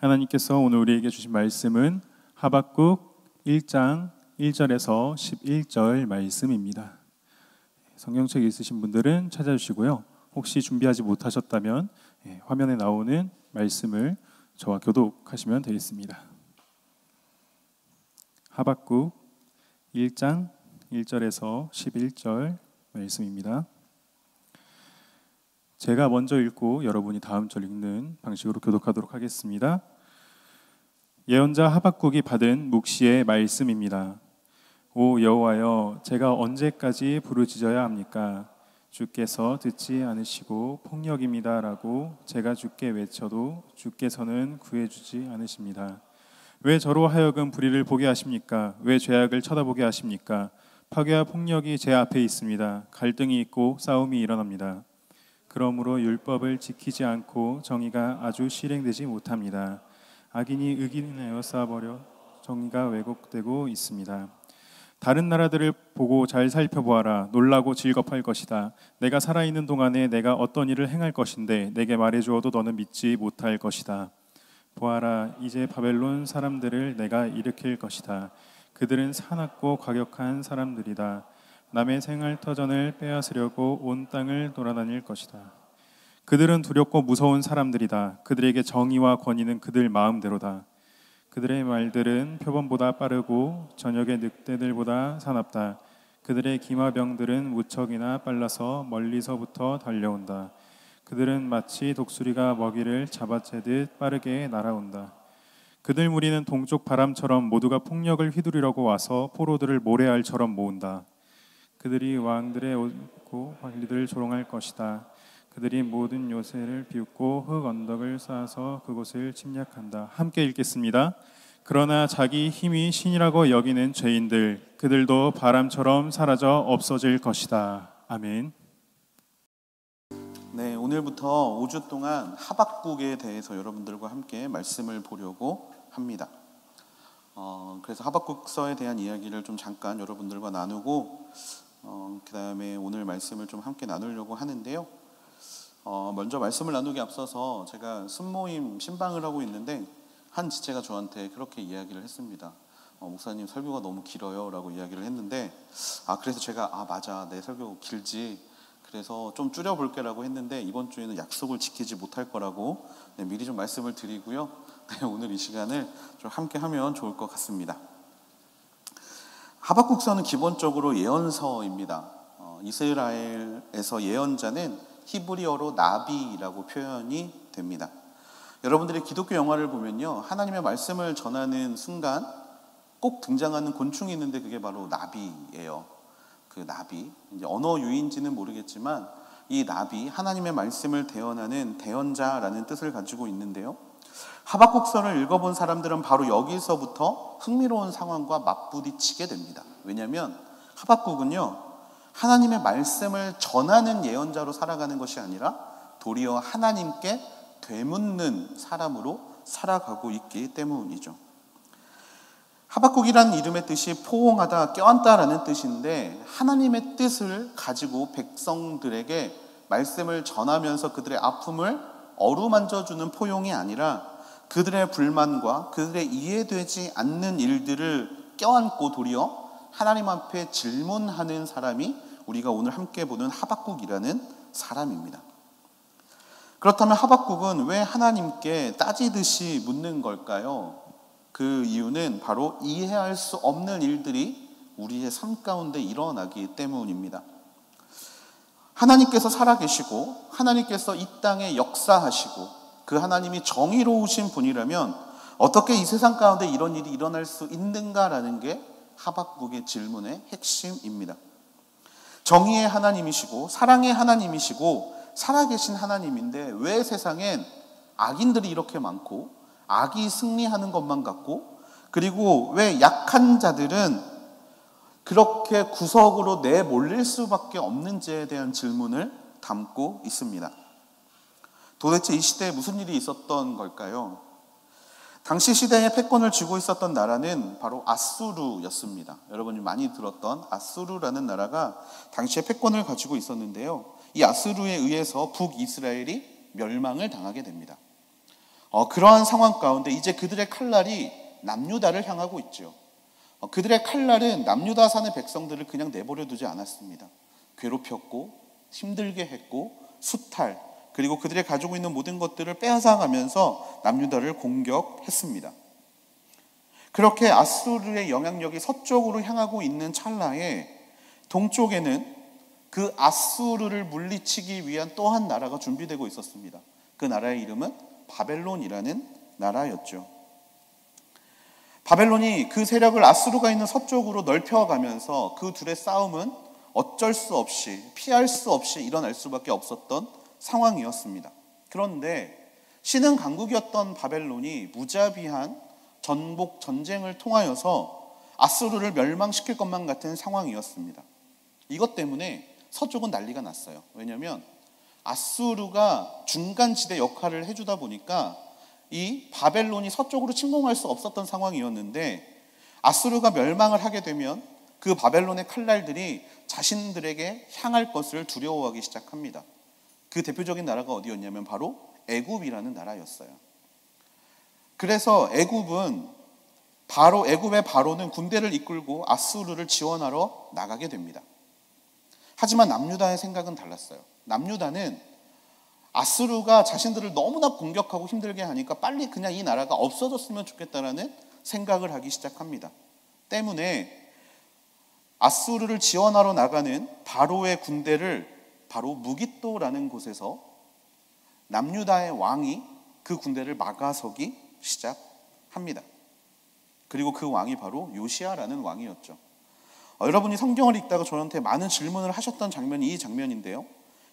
하나님께서 오늘 우리에게 주신 말씀은 하박국 1장 1절에서 11절 말씀입니다. 성경책 있으신 분들은 찾아주시고요. 혹시 준비하지 못하셨다면 화면에 나오는 말씀을 저와 교독하시면 되겠습니다. 하박국 1장 1절에서 11절 말씀입니다. 제가 먼저 읽고 여러분이 다음 절 읽는 방식으로 교독하도록 하겠습니다. 예언자 하박국이 받은 묵시의 말씀입니다. 오 여호와여, 제가 언제까지 부르짖어야 합니까? 주께서 듣지 않으시고 폭력입니다라고 제가 주께 외쳐도 주께서는 구해주지 않으십니다. 왜 저로 하여금 불의를 보게 하십니까? 왜 죄악을 쳐다보게 하십니까? 파괴와 폭력이 제 앞에 있습니다. 갈등이 있고 싸움이 일어납니다. 그러므로 율법을 지키지 않고 정의가 아주 실행되지 못합니다. 악인이 의인을 쌓아버려 정의가 왜곡되고 있습니다. 다른 나라들을 보고 잘 살펴보아라. 놀라고 즐겁할 것이다. 내가 살아있는 동안에 내가 어떤 일을 행할 것인데 내게 말해주어도 너는 믿지 못할 것이다. 보아라, 이제 바벨론 사람들을 내가 일으킬 것이다. 그들은 사납고 과격한 사람들이다. 남의 생활터전을 빼앗으려고 온 땅을 돌아다닐 것이다. 그들은 두렵고 무서운 사람들이다. 그들에게 정의와 권위는 그들 마음대로다. 그들의 말들은 표범보다 빠르고 저녁의 늑대들보다 사납다. 그들의 기마병들은 무척이나 빨라서 멀리서부터 달려온다. 그들은 마치 독수리가 먹이를 잡아채듯 빠르게 날아온다. 그들 무리는 동쪽 바람처럼 모두가 폭력을 휘두르려고 와서 포로들을 모래알처럼 모은다. 그들이 왕들의 옷고 관리들을 조롱할 것이다. 그들이 모든 요새를 비웃고 흙 언덕을 쌓아서 그곳을 침략한다. 함께 읽겠습니다. 그러나 자기 힘이 신이라고 여기는 죄인들, 그들도 바람처럼 사라져 없어질 것이다. 아멘. 네, 오늘부터 5주 동안 하박국에 대해서 여러분들과 함께 말씀을 보려고 합니다. 그래서 하박국서에 대한 이야기를 좀 잠깐 여러분들과 나누고 그 다음에 오늘 말씀을 좀 함께 나누려고 하는데요. 먼저 말씀을 나누기 앞서서 제가 순모임 신방을 하고 있는데 한 지체가 저한테 그렇게 이야기를 했습니다. 목사님 설교가 너무 길어요 라고 이야기를 했는데 그래서 제가 맞아, 내 설교 길지, 그래서 좀 줄여볼게 라고 했는데 이번 주에는 약속을 지키지 못할 거라고 미리 좀 말씀을 드리고요. 오늘 이 시간을 좀 함께 하면 좋을 것 같습니다. 하박국서는 기본적으로 예언서입니다. 이스라엘에서 예언자는 히브리어로 나비라고 표현이 됩니다. 여러분들이 기독교 영화를 보면요, 하나님의 말씀을 전하는 순간 꼭 등장하는 곤충이 있는데 그게 바로 나비예요. 그 나비, 이제 언어 유희인지는 모르겠지만 이 나비, 하나님의 말씀을 대언하는 대언자라는 뜻을 가지고 있는데요. 하박국서를 읽어본 사람들은 바로 여기서부터 흥미로운 상황과 맞부딪히게 됩니다. 왜냐하면 하박국은요, 하나님의 말씀을 전하는 예언자로 살아가는 것이 아니라 도리어 하나님께 되묻는 사람으로 살아가고 있기 때문이죠. 하박국이라는 이름의 뜻이 포옹하다, 껴안다라는 뜻인데 하나님의 뜻을 가지고 백성들에게 말씀을 전하면서 그들의 아픔을 어루만져주는 포용이 아니라 그들의 불만과 그들의 이해되지 않는 일들을 껴안고 도리어 하나님 앞에 질문하는 사람이 우리가 오늘 함께 보는 하박국이라는 사람입니다. 그렇다면 하박국은 왜 하나님께 따지듯이 묻는 걸까요? 그 이유는 바로 이해할 수 없는 일들이 우리의 삶 가운데 일어나기 때문입니다. 하나님께서 살아계시고 하나님께서 이 땅에 역사하시고 그 하나님이 정의로우신 분이라면 어떻게 이 세상 가운데 이런 일이 일어날 수 있는가라는 게 하박국의 질문의 핵심입니다. 정의의 하나님이시고 사랑의 하나님이시고 살아계신 하나님인데 왜 세상엔 악인들이 이렇게 많고 악이 승리하는 것만 같고, 그리고 왜 약한 자들은 그렇게 구석으로 내몰릴 수밖에 없는지에 대한 질문을 담고 있습니다. 도대체 이 시대에 무슨 일이 있었던 걸까요? 당시 시대에 패권을 쥐고 있었던 나라는 바로 아수르였습니다. 여러분이 많이 들었던 아수르라는 나라가 당시에 패권을 가지고 있었는데요. 이 아수르에 의해서 북이스라엘이 멸망을 당하게 됩니다. 그러한 상황 가운데 이제 그들의 칼날이 남유다를 향하고 있죠. 그들의 칼날은 남유다 산의 백성들을 그냥 내버려 두지 않았습니다. 괴롭혔고 힘들게 했고 수탈, 그리고 그들이 가지고 있는 모든 것들을 빼앗아가면서 남유다를 공격했습니다. 그렇게 아수르의 영향력이 서쪽으로 향하고 있는 찰나에 동쪽에는 그 아수르를 물리치기 위한 또 한 나라가 준비되고 있었습니다. 그 나라의 이름은 바벨론이라는 나라였죠. 바벨론이 그 세력을 아수르가 있는 서쪽으로 넓혀가면서 그 둘의 싸움은 어쩔 수 없이, 피할 수 없이 일어날 수밖에 없었던 상황이었습니다. 그런데 신흥 강국이었던 바벨론이 무자비한 전복 전쟁을 통하여서 아수르를 멸망시킬 것만 같은 상황이었습니다. 이것 때문에 서쪽은 난리가 났어요. 왜냐하면 아수르가 중간지대 역할을 해주다 보니까 이 바벨론이 서쪽으로 침공할 수 없었던 상황이었는데, 아수르가 멸망을 하게 되면 그 바벨론의 칼날들이 자신들에게 향할 것을 두려워하기 시작합니다. 그 대표적인 나라가 어디였냐면 바로 애굽이라는 나라였어요. 그래서 애굽의 바로는 군대를 이끌고 아수르를 지원하러 나가게 됩니다. 하지만 남유다의 생각은 달랐어요. 남유다는 아수르가 자신들을 너무나 공격하고 힘들게 하니까 빨리 그냥 이 나라가 없어졌으면 좋겠다라는 생각을 하기 시작합니다. 때문에 아수르를 지원하러 나가는 바로의 군대를 바로 무깃도라는 곳에서 남유다의 왕이 그 군대를 막아서기 시작합니다. 그리고 그 왕이 바로 요시야라는 왕이었죠. 여러분이 성경을 읽다가 저한테 많은 질문을 하셨던 장면이 이 장면인데요.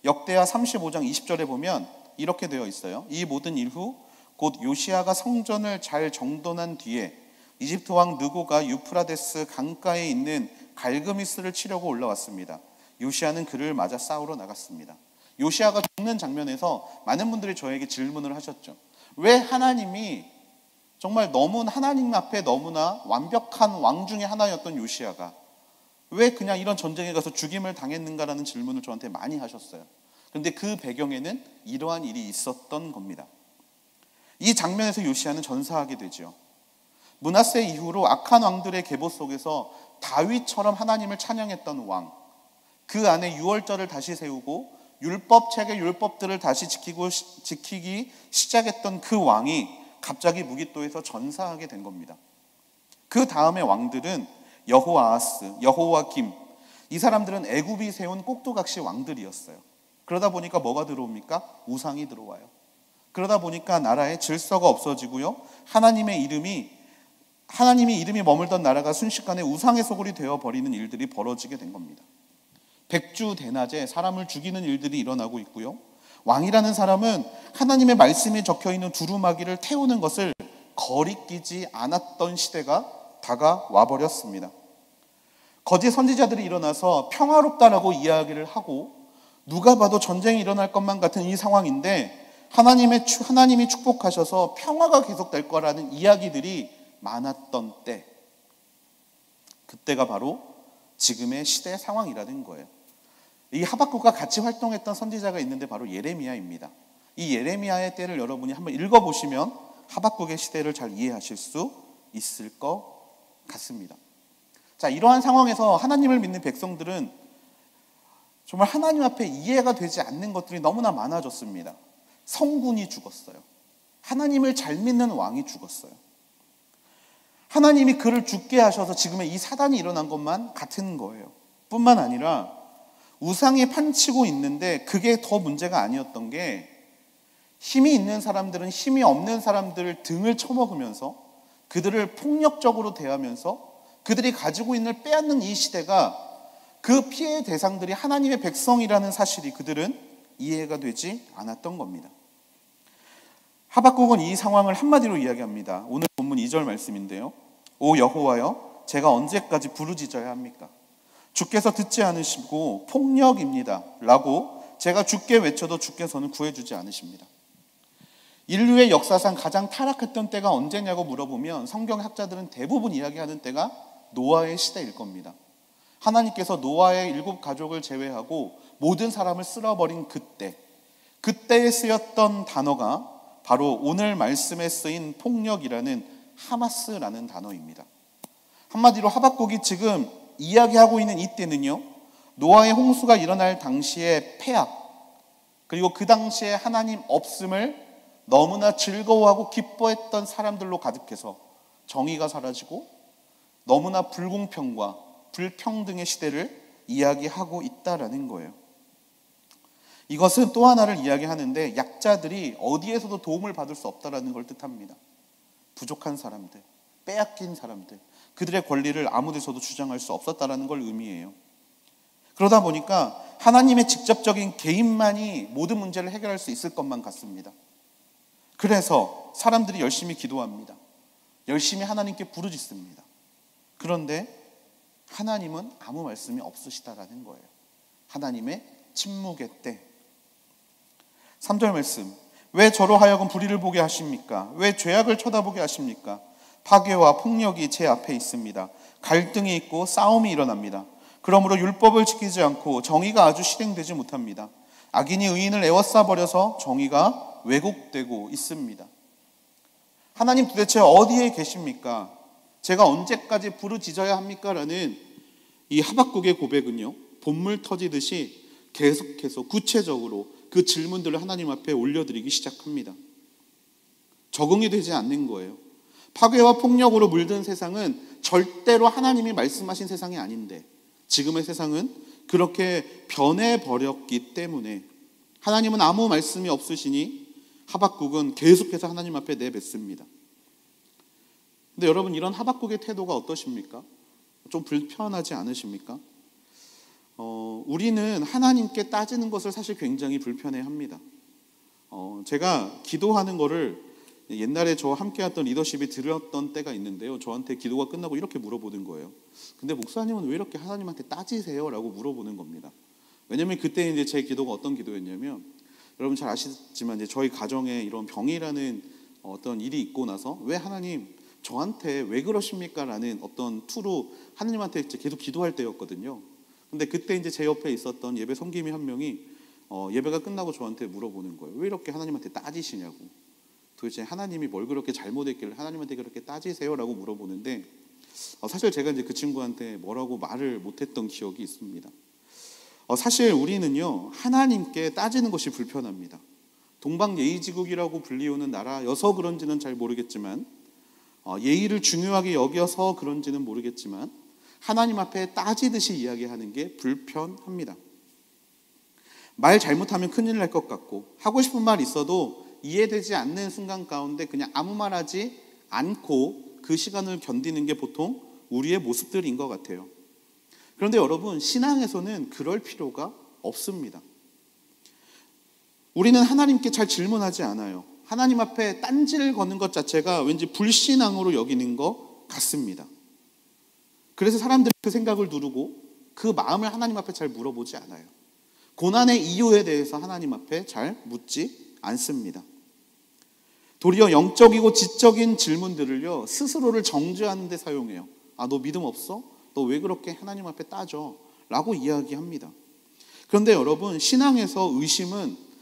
역대하 35장 20절에 보면 이렇게 되어 있어요. 이 모든 일 후 곧 요시야가 성전을 잘 정돈한 뒤에 이집트 왕 느고가 유프라데스 강가에 있는 갈그미스를 치려고 올라왔습니다. 요시야는 그를 맞아 싸우러 나갔습니다. 요시야가 죽는 장면에서 많은 분들이 저에게 질문을 하셨죠. 왜 하나님이 정말 하나님 앞에 너무나 완벽한 왕 중에 하나였던 요시야가 왜 그냥 이런 전쟁에 가서 죽임을 당했는가라는 질문을 저한테 많이 하셨어요. 그런데 그 배경에는 이러한 일이 있었던 겁니다. 이 장면에서 요시야는 전사하게 되죠. 므낫세 이후로 악한 왕들의 계보 속에서 다윗처럼 하나님을 찬양했던 왕, 그 안에 유월절을 다시 세우고 율법책의 율법들을 다시 지키기 시작했던 그 왕이 갑자기 무깃도에서 전사하게 된 겁니다. 그 다음의 왕들은 여호아하스, 여호와김, 이 사람들은 애굽이 세운 꼭두각시 왕들이었어요. 그러다 보니까 뭐가 들어옵니까? 우상이 들어와요. 그러다 보니까 나라에 질서가 없어지고요. 하나님의 이름이 머물던 나라가 순식간에 우상의 소굴이 되어버리는 일들이 벌어지게 된 겁니다. 백주대낮에 사람을 죽이는 일들이 일어나고 있고요. 왕이라는 사람은 하나님의 말씀이 적혀있는 두루마기를 태우는 것을 거리끼지 않았던 시대가 다가와 버렸습니다. 거짓 선지자들이 일어나서 평화롭다라고 이야기를 하고 누가 봐도 전쟁이 일어날 것만 같은 이 상황인데 하나님이 축복하셔서 평화가 계속될 거라는 이야기들이 많았던 때, 그때가 바로 지금의 시대의 상황이라는 거예요. 이 하박국과 같이 활동했던 선지자가 있는데 바로 예레미야입니다. 이 예레미야의 때를 여러분이 한번 읽어보시면 하박국의 시대를 잘 이해하실 수 있을 것 같습니다. 자, 이러한 상황에서 하나님을 믿는 백성들은 정말 하나님 앞에 이해가 되지 않는 것들이 너무나 많아졌습니다. 성군이 죽었어요. 하나님을 잘 믿는 왕이 죽었어요. 하나님이 그를 죽게 하셔서 지금의 이 사단이 일어난 것만 같은 거예요. 뿐만 아니라 우상이 판치고 있는데 그게 더 문제가 아니었던 게, 힘이 있는 사람들은 힘이 없는 사람들 등을 쳐먹으면서 그들을 폭력적으로 대하면서 그들이 가지고 있는 걸 빼앗는 이 시대가, 그 피해의 대상들이 하나님의 백성이라는 사실이 그들은 이해가 되지 않았던 겁니다. 하박국은 이 상황을 한마디로 이야기합니다. 오늘 본문 2절 말씀인데요. 오 여호와여, 제가 언제까지 부르짖어야 합니까? 주께서 듣지 않으시고 폭력입니다 라고 제가 주께 외쳐도 주께서는 구해주지 않으십니다. 인류의 역사상 가장 타락했던 때가 언제냐고 물어보면 성경학자들은 대부분 이야기하는 때가 노아의 시대일 겁니다. 하나님께서 노아의 7 가족을 제외하고 모든 사람을 쓸어버린 그때에 쓰였던 단어가 바로 오늘 말씀에 쓰인 폭력이라는 하마스라는 단어입니다. 한마디로 하박국이 지금 이야기하고 있는 이때는요, 노아의 홍수가 일어날 당시의 폐악, 그리고 그 당시에 하나님 없음을 너무나 즐거워하고 기뻐했던 사람들로 가득해서 정의가 사라지고 너무나 불공평과 불평등의 시대를 이야기하고 있다라는 거예요. 이것은 또 하나를 이야기하는데 약자들이 어디에서도 도움을 받을 수 없다라는 걸 뜻합니다. 부족한 사람들, 빼앗긴 사람들, 그들의 권리를 아무 데서도 주장할 수 없었다라는 걸 의미해요. 그러다 보니까 하나님의 직접적인 개인만이 모든 문제를 해결할 수 있을 것만 같습니다. 그래서 사람들이 열심히 기도합니다. 열심히 하나님께 부르짖습니다. 그런데 하나님은 아무 말씀이 없으시다라는 거예요. 하나님의 침묵의 때. 3절 말씀, 왜 저로 하여금 불의를 보게 하십니까? 왜 죄악을 쳐다보게 하십니까? 파괴와 폭력이 제 앞에 있습니다. 갈등이 있고 싸움이 일어납니다. 그러므로 율법을 지키지 않고 정의가 아주 실행되지 못합니다. 악인이 의인을 에워싸버려서 정의가 왜곡되고 있습니다. 하나님 도대체 어디에 계십니까? 제가 언제까지 부르짖어야 합니까? 라는 이 하박국의 고백은요, 본물 터지듯이 계속해서 구체적으로 그 질문들을 하나님 앞에 올려드리기 시작합니다. 적응이 되지 않는 거예요. 파괴와 폭력으로 물든 세상은 절대로 하나님이 말씀하신 세상이 아닌데 지금의 세상은 그렇게 변해버렸기 때문에 하나님은 아무 말씀이 없으시니 하박국은 계속해서 하나님 앞에 내뱉습니다. 근데 여러분, 이런 하박국의 태도가 어떠십니까? 좀 불편하지 않으십니까? 우리는 하나님께 따지는 것을 사실 굉장히 불편해합니다. 제가 기도하는 거를 옛날에 저와 함께 했던 리더십이 들었던 때가 있는데요, 저한테 기도가 끝나고 이렇게 물어보는 거예요. 근데 목사님은 왜 이렇게 하나님한테 따지세요? 라고 물어보는 겁니다. 왜냐면 그때 이제 제 기도가 어떤 기도였냐면, 여러분 잘 아시지만 이제 저희 가정에 이런 병이라는 어떤 일이 있고 나서 왜 하나님 저한테 왜 그러십니까? 라는 어떤 투로 하나님한테 이제 계속 기도할 때였거든요. 근데 그때 이제 제 옆에 있었던 예배 섬김이 한 명이 예배가 끝나고 저한테 물어보는 거예요. 왜 이렇게 하나님한테 따지시냐고. 도대체 하나님이 뭘 그렇게 잘못했길래 하나님한테 그렇게 따지세요? 라고 물어보는데 사실 제가 이제 그 친구한테 뭐라고 말을 못했던 기억이 있습니다. 사실 우리는요, 하나님께 따지는 것이 불편합니다. 동방예의지국이라고 불리우는 나라여서 그런지는 잘 모르겠지만, 예의를 중요하게 여겨서 그런지는 모르겠지만 하나님 앞에 따지듯이 이야기하는 게 불편합니다. 말 잘못하면 큰일 날 것 같고, 하고 싶은 말 있어도 이해되지 않는 순간 가운데 그냥 아무 말 하지 않고 그 시간을 견디는 게 보통 우리의 모습들인 것 같아요. 그런데 여러분, 신앙에서는 그럴 필요가 없습니다. 우리는 하나님께 잘 질문하지 않아요. 하나님 앞에 딴지를 거는 것 자체가 왠지 불신앙으로 여기는 것 같습니다. 그래서 사람들이 그 생각을 누르고 그 마음을 하나님 앞에 잘 물어보지 않아요. 고난의 이유에 대해서 하나님 앞에 잘 묻지 않습니다. 도리어 영적이고 지적인 질문들을요, 스스로를 정죄하는 데 사용해요. 너 믿음 없어? 너 왜 그렇게 하나님 앞에 따져? 라고 이야기합니다. 그런데 여러분, 신앙에서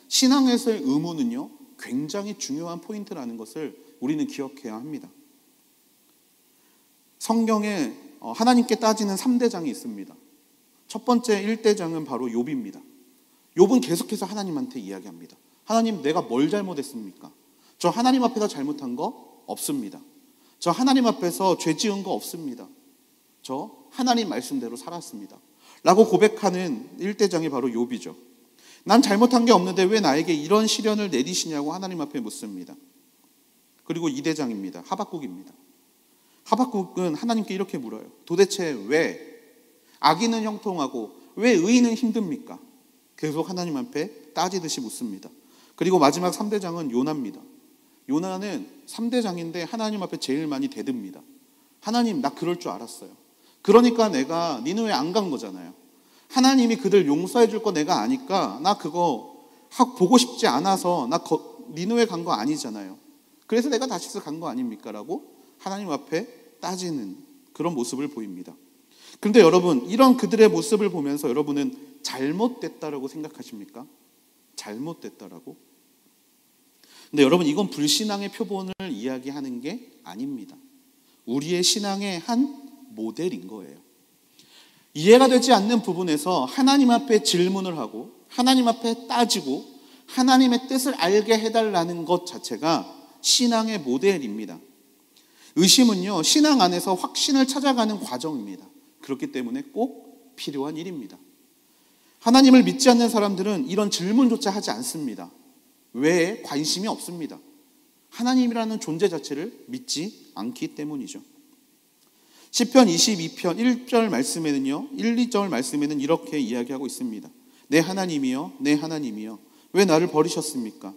신앙에서의 의문은요, 굉장히 중요한 포인트라는 것을 우리는 기억해야 합니다. 성경에 하나님께 따지는 3대장이 있습니다. 첫 번째 1대장은 바로 욥입니다. 욥은 계속해서 하나님한테 이야기합니다. 하나님, 내가 뭘 잘못했습니까? 저 하나님 앞에서 잘못한 거 없습니다. 저 하나님 앞에서 죄 지은 거 없습니다. 저 하나님 말씀대로 살았습니다. 라고 고백하는 1대장이 바로 욥이죠. 난 잘못한 게 없는데 왜 나에게 이런 시련을 내리시냐고 하나님 앞에 묻습니다. 그리고 2대장입니다. 하박국입니다. 하박국은 하나님께 이렇게 물어요. 도대체 왜 악인은 형통하고 왜 의인은 힘듭니까? 계속 하나님 앞에 따지듯이 묻습니다. 그리고 마지막 3대장은 요나입니다. 요나는 3대장인데 하나님 앞에 제일 많이 대듭니다. 하나님, 나 그럴 줄 알았어요. 그러니까 내가 니느웨 안 간 거잖아요. 하나님이 그들 용서해 줄 거 내가 아니까 나 그거 보고 싶지 않아서 나 니느웨 간 거 아니잖아요. 그래서 내가 다시스 간 거 아닙니까? 라고 하나님 앞에 따지는 그런 모습을 보입니다. 그런데 여러분, 이런 그들의 모습을 보면서 여러분은 잘못됐다라고 생각하십니까? 잘못됐다라고? 근데 여러분, 이건 불신앙의 표본을 이야기하는 게 아닙니다. 우리의 신앙의 한 모델인 거예요. 이해가 되지 않는 부분에서 하나님 앞에 질문을 하고 하나님 앞에 따지고 하나님의 뜻을 알게 해달라는 것 자체가 신앙의 모델입니다. 의심은요, 신앙 안에서 확신을 찾아가는 과정입니다. 그렇기 때문에 꼭 필요한 일입니다. 하나님을 믿지 않는 사람들은 이런 질문조차 하지 않습니다. 왜? 관심이 없습니다. 하나님이라는 존재 자체를 믿지 않기 때문이죠. 시편 22편 1절 말씀에는요, 1, 2절 말씀에는 이렇게 이야기하고 있습니다. 내 하나님이여, 내 하나님이여, 왜 나를 버리셨습니까?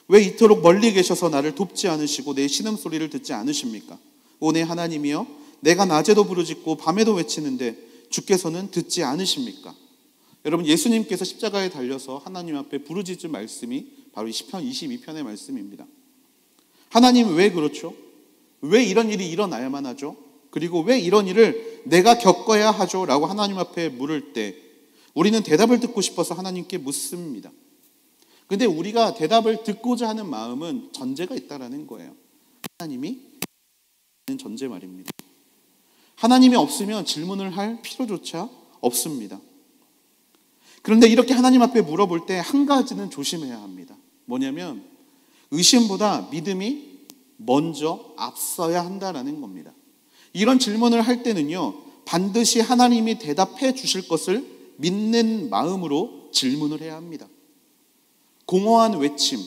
왜 이토록 멀리 계셔서 나를 돕지 않으시고 내 신음소리를 듣지 않으십니까? 오, 내 하나님이여, 내가 낮에도 부르짖고 밤에도 외치는데 주께서는 듣지 않으십니까? 여러분, 예수님께서 십자가에 달려서 하나님 앞에 부르짖은 말씀이 바로 이 시편 22편의 말씀입니다. 하나님, 왜 그렇죠? 왜 이런 일이 일어나야만 하죠? 그리고 왜 이런 일을 내가 겪어야 하죠? 라고 하나님 앞에 물을 때 우리는 대답을 듣고 싶어서 하나님께 묻습니다. 근데 우리가 대답을 듣고자 하는 마음은 전제가 있다라는 거예요. 하나님이 있는 전제 말입니다. 하나님이 없으면 질문을 할 필요조차 없습니다. 그런데 이렇게 하나님 앞에 물어볼 때 한 가지는 조심해야 합니다. 뭐냐면 의심보다 믿음이 먼저 앞서야 한다라는 겁니다. 이런 질문을 할 때는요, 반드시 하나님이 대답해 주실 것을 믿는 마음으로 질문을 해야 합니다. 공허한 외침,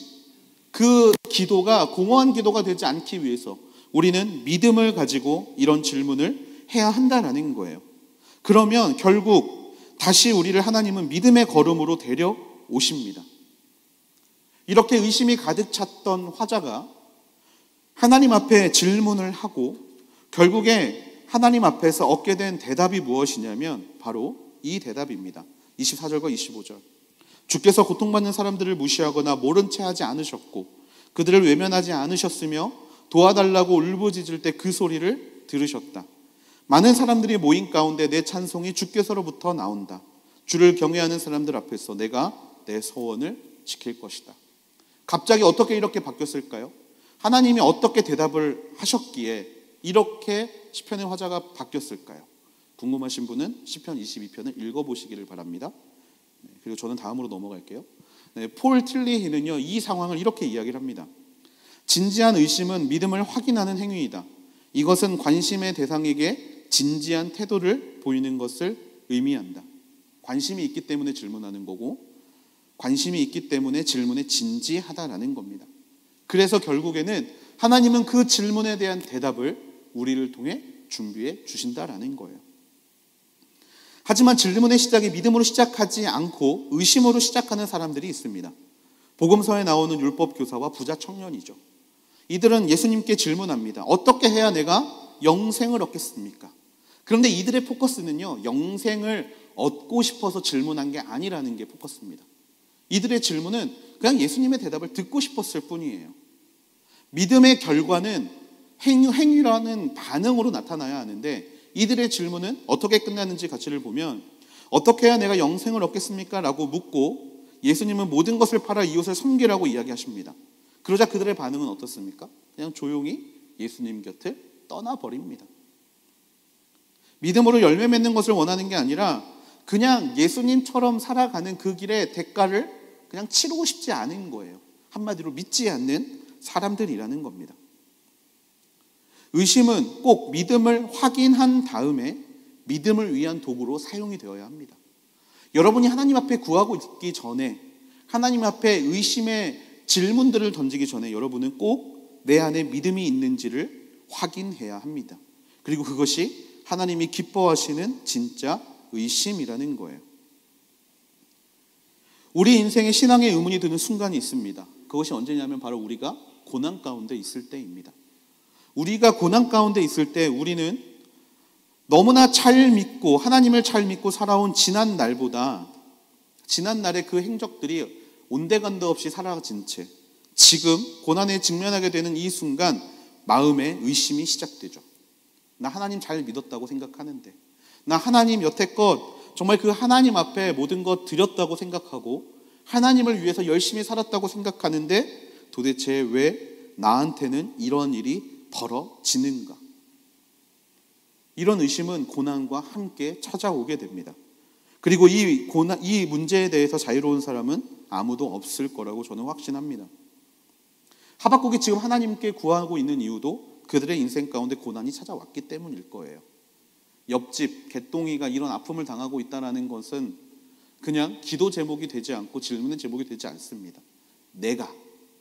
그 기도가 공허한 기도가 되지 않기 위해서 우리는 믿음을 가지고 이런 질문을 해야 한다라는 거예요. 그러면 결국 다시 우리를 하나님은 믿음의 걸음으로 데려오십니다. 이렇게 의심이 가득 찼던 화자가 하나님 앞에 질문을 하고 결국에 하나님 앞에서 얻게 된 대답이 무엇이냐면 바로 이 대답입니다. 24절과 25절. 주께서 고통받는 사람들을 무시하거나 모른 채 하지 않으셨고 그들을 외면하지 않으셨으며 도와달라고 울부짖을 때 그 소리를 들으셨다. 많은 사람들이 모인 가운데 내 찬송이 주께서로부터 나온다. 주를 경외하는 사람들 앞에서 내가 내 소원을 지킬 것이다. 갑자기 어떻게 이렇게 바뀌었을까요? 하나님이 어떻게 대답을 하셨기에 이렇게 시편의 화자가 바뀌었을까요? 궁금하신 분은 시편 22편을 읽어보시기를 바랍니다. 그리고 저는 다음으로 넘어갈게요. 폴 틸리히는요, 이 상황을 이렇게 이야기를 합니다. 진지한 의심은 믿음을 확인하는 행위이다. 이것은 관심의 대상에게 진지한 태도를 보이는 것을 의미한다. 관심이 있기 때문에 질문하는 거고 관심이 있기 때문에 질문에 진지하다라는 겁니다. 그래서 결국에는 하나님은 그 질문에 대한 대답을 우리를 통해 준비해 주신다라는 거예요. 하지만 질문의 시작이 믿음으로 시작하지 않고 의심으로 시작하는 사람들이 있습니다. 복음서에 나오는 율법 교사와 부자 청년이죠. 이들은 예수님께 질문합니다. 어떻게 해야 내가 영생을 얻겠습니까? 그런데 이들의 포커스는요, 영생을 얻고 싶어서 질문한 게 아니라는 게 포커스입니다. 이들의 질문은 그냥 예수님의 대답을 듣고 싶었을 뿐이에요. 믿음의 결과는 행위라는 반응으로 나타나야 하는데 이들의 질문은 어떻게 끝나는지 가치를 보면 어떻게 해야 내가 영생을 얻겠습니까? 라고 묻고 예수님은 모든 것을 팔아 이웃을 섬기라고 이야기하십니다. 그러자 그들의 반응은 어떻습니까? 그냥 조용히 예수님 곁을 떠나버립니다. 믿음으로 열매 맺는 것을 원하는 게 아니라 그냥 예수님처럼 살아가는 그 길의 대가를 그냥 치르고 싶지 않은 거예요. 한마디로 믿지 않는 사람들이라는 겁니다. 의심은 꼭 믿음을 확인한 다음에 믿음을 위한 도구로 사용이 되어야 합니다. 여러분이 하나님 앞에 구하고 있기 전에 하나님 앞에 의심의 질문들을 던지기 전에 여러분은 꼭 내 안에 믿음이 있는지를 확인해야 합니다. 그리고 그것이 하나님이 기뻐하시는 진짜 의심이라는 거예요. 우리 인생에 신앙의 의문이 드는 순간이 있습니다. 그것이 언제냐면 바로 우리가 고난 가운데 있을 때입니다. 우리가 고난 가운데 있을 때 우리는 너무나 잘 믿고 하나님을 잘 믿고 살아온 지난 날보다 지난 날의 그 행적들이 온데간데 없이 사라진 채 지금 고난에 직면하게 되는 이 순간 마음에 의심이 시작되죠. 나 하나님 잘 믿었다고 생각하는데 나 하나님 여태껏 정말 그 하나님 앞에 모든 것 드렸다고 생각하고 하나님을 위해서 열심히 살았다고 생각하는데 도대체 왜 나한테는 이런 일이 벌어지는가? 이런 의심은 고난과 함께 찾아오게 됩니다. 그리고 이 문제에 대해서 자유로운 사람은 아무도 없을 거라고 저는 확신합니다. 하박국이 지금 하나님께 구하고 있는 이유도 그들의 인생 가운데 고난이 찾아왔기 때문일 거예요. 옆집 개똥이가 이런 아픔을 당하고 있다는 것은 그냥 기도 제목이 되지 않고 질문의 제목이 되지 않습니다. 내가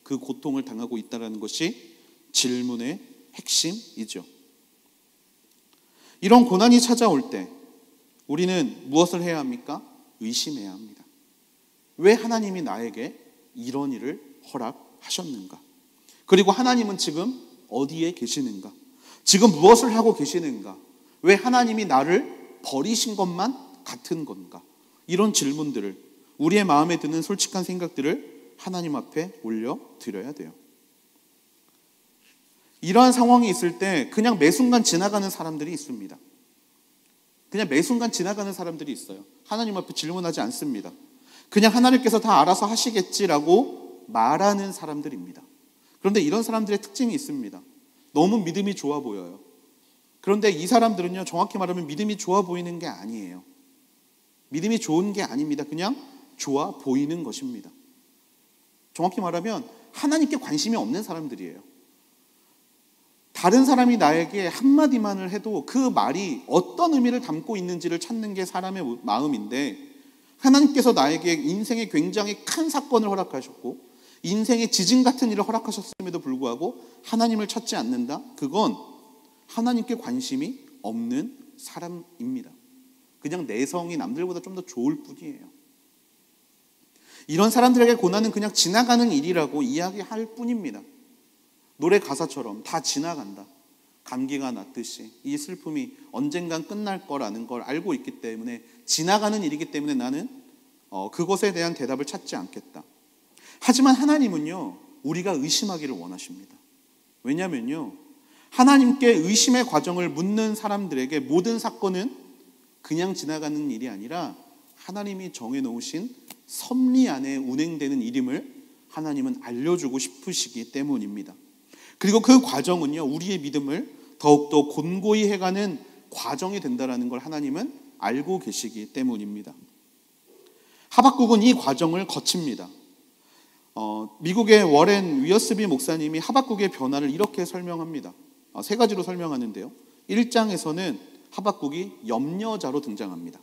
그 고통을 당하고 있다는 것이 질문의 핵심이죠. 이런 고난이 찾아올 때 우리는 무엇을 해야 합니까? 의심해야 합니다. 왜 하나님이 나에게 이런 일을 허락하셨는가? 그리고 하나님은 지금 어디에 계시는가? 지금 무엇을 하고 계시는가? 왜 하나님이 나를 버리신 것만 같은 건가? 이런 질문들을, 우리의 마음에 드는 솔직한 생각들을 하나님 앞에 올려드려야 돼요. 이러한 상황이 있을 때 그냥 매 순간 지나가는 사람들이 있습니다. 그냥 매 순간 지나가는 사람들이 있어요. 하나님 앞에 질문하지 않습니다. 그냥 하나님께서 다 알아서 하시겠지라고 말하는 사람들입니다. 그런데 이런 사람들의 특징이 있습니다. 너무 믿음이 좋아 보여요. 그런데 이 사람들은요, 정확히 말하면 믿음이 좋아 보이는 게 아니에요. 믿음이 좋은 게 아닙니다. 그냥 좋아 보이는 것입니다. 정확히 말하면 하나님께 관심이 없는 사람들이에요. 다른 사람이 나에게 한마디만을 해도 그 말이 어떤 의미를 담고 있는지를 찾는 게 사람의 마음인데, 하나님께서 나에게 인생에 굉장히 큰 사건을 허락하셨고 인생의 지진 같은 일을 허락하셨음에도 불구하고 하나님을 찾지 않는다? 그건 하나님께 관심이 없는 사람입니다. 그냥 내성이 남들보다 좀 더 좋을 뿐이에요. 이런 사람들에게 고난은 그냥 지나가는 일이라고 이야기할 뿐입니다. 노래 가사처럼 다 지나간다. 감기가 났듯이 이 슬픔이 언젠간 끝날 거라는 걸 알고 있기 때문에, 지나가는 일이기 때문에 나는 그것에 대한 대답을 찾지 않겠다. 하지만 하나님은요, 우리가 의심하기를 원하십니다. 왜냐면요, 하나님께 의심의 과정을 묻는 사람들에게 모든 사건은 그냥 지나가는 일이 아니라 하나님이 정해놓으신 섭리 안에 운행되는 일임을 하나님은 알려주고 싶으시기 때문입니다. 그리고 그 과정은요, 우리의 믿음을 더욱더 곤고히 해가는 과정이 된다는 걸 하나님은 알고 계시기 때문입니다. 하박국은 이 과정을 거칩니다. 미국의 워렌 위어스비 목사님이 하박국의 변화를 이렇게 설명합니다. 세 가지로 설명하는데요. 1장에서는 하박국이 염려자로 등장합니다.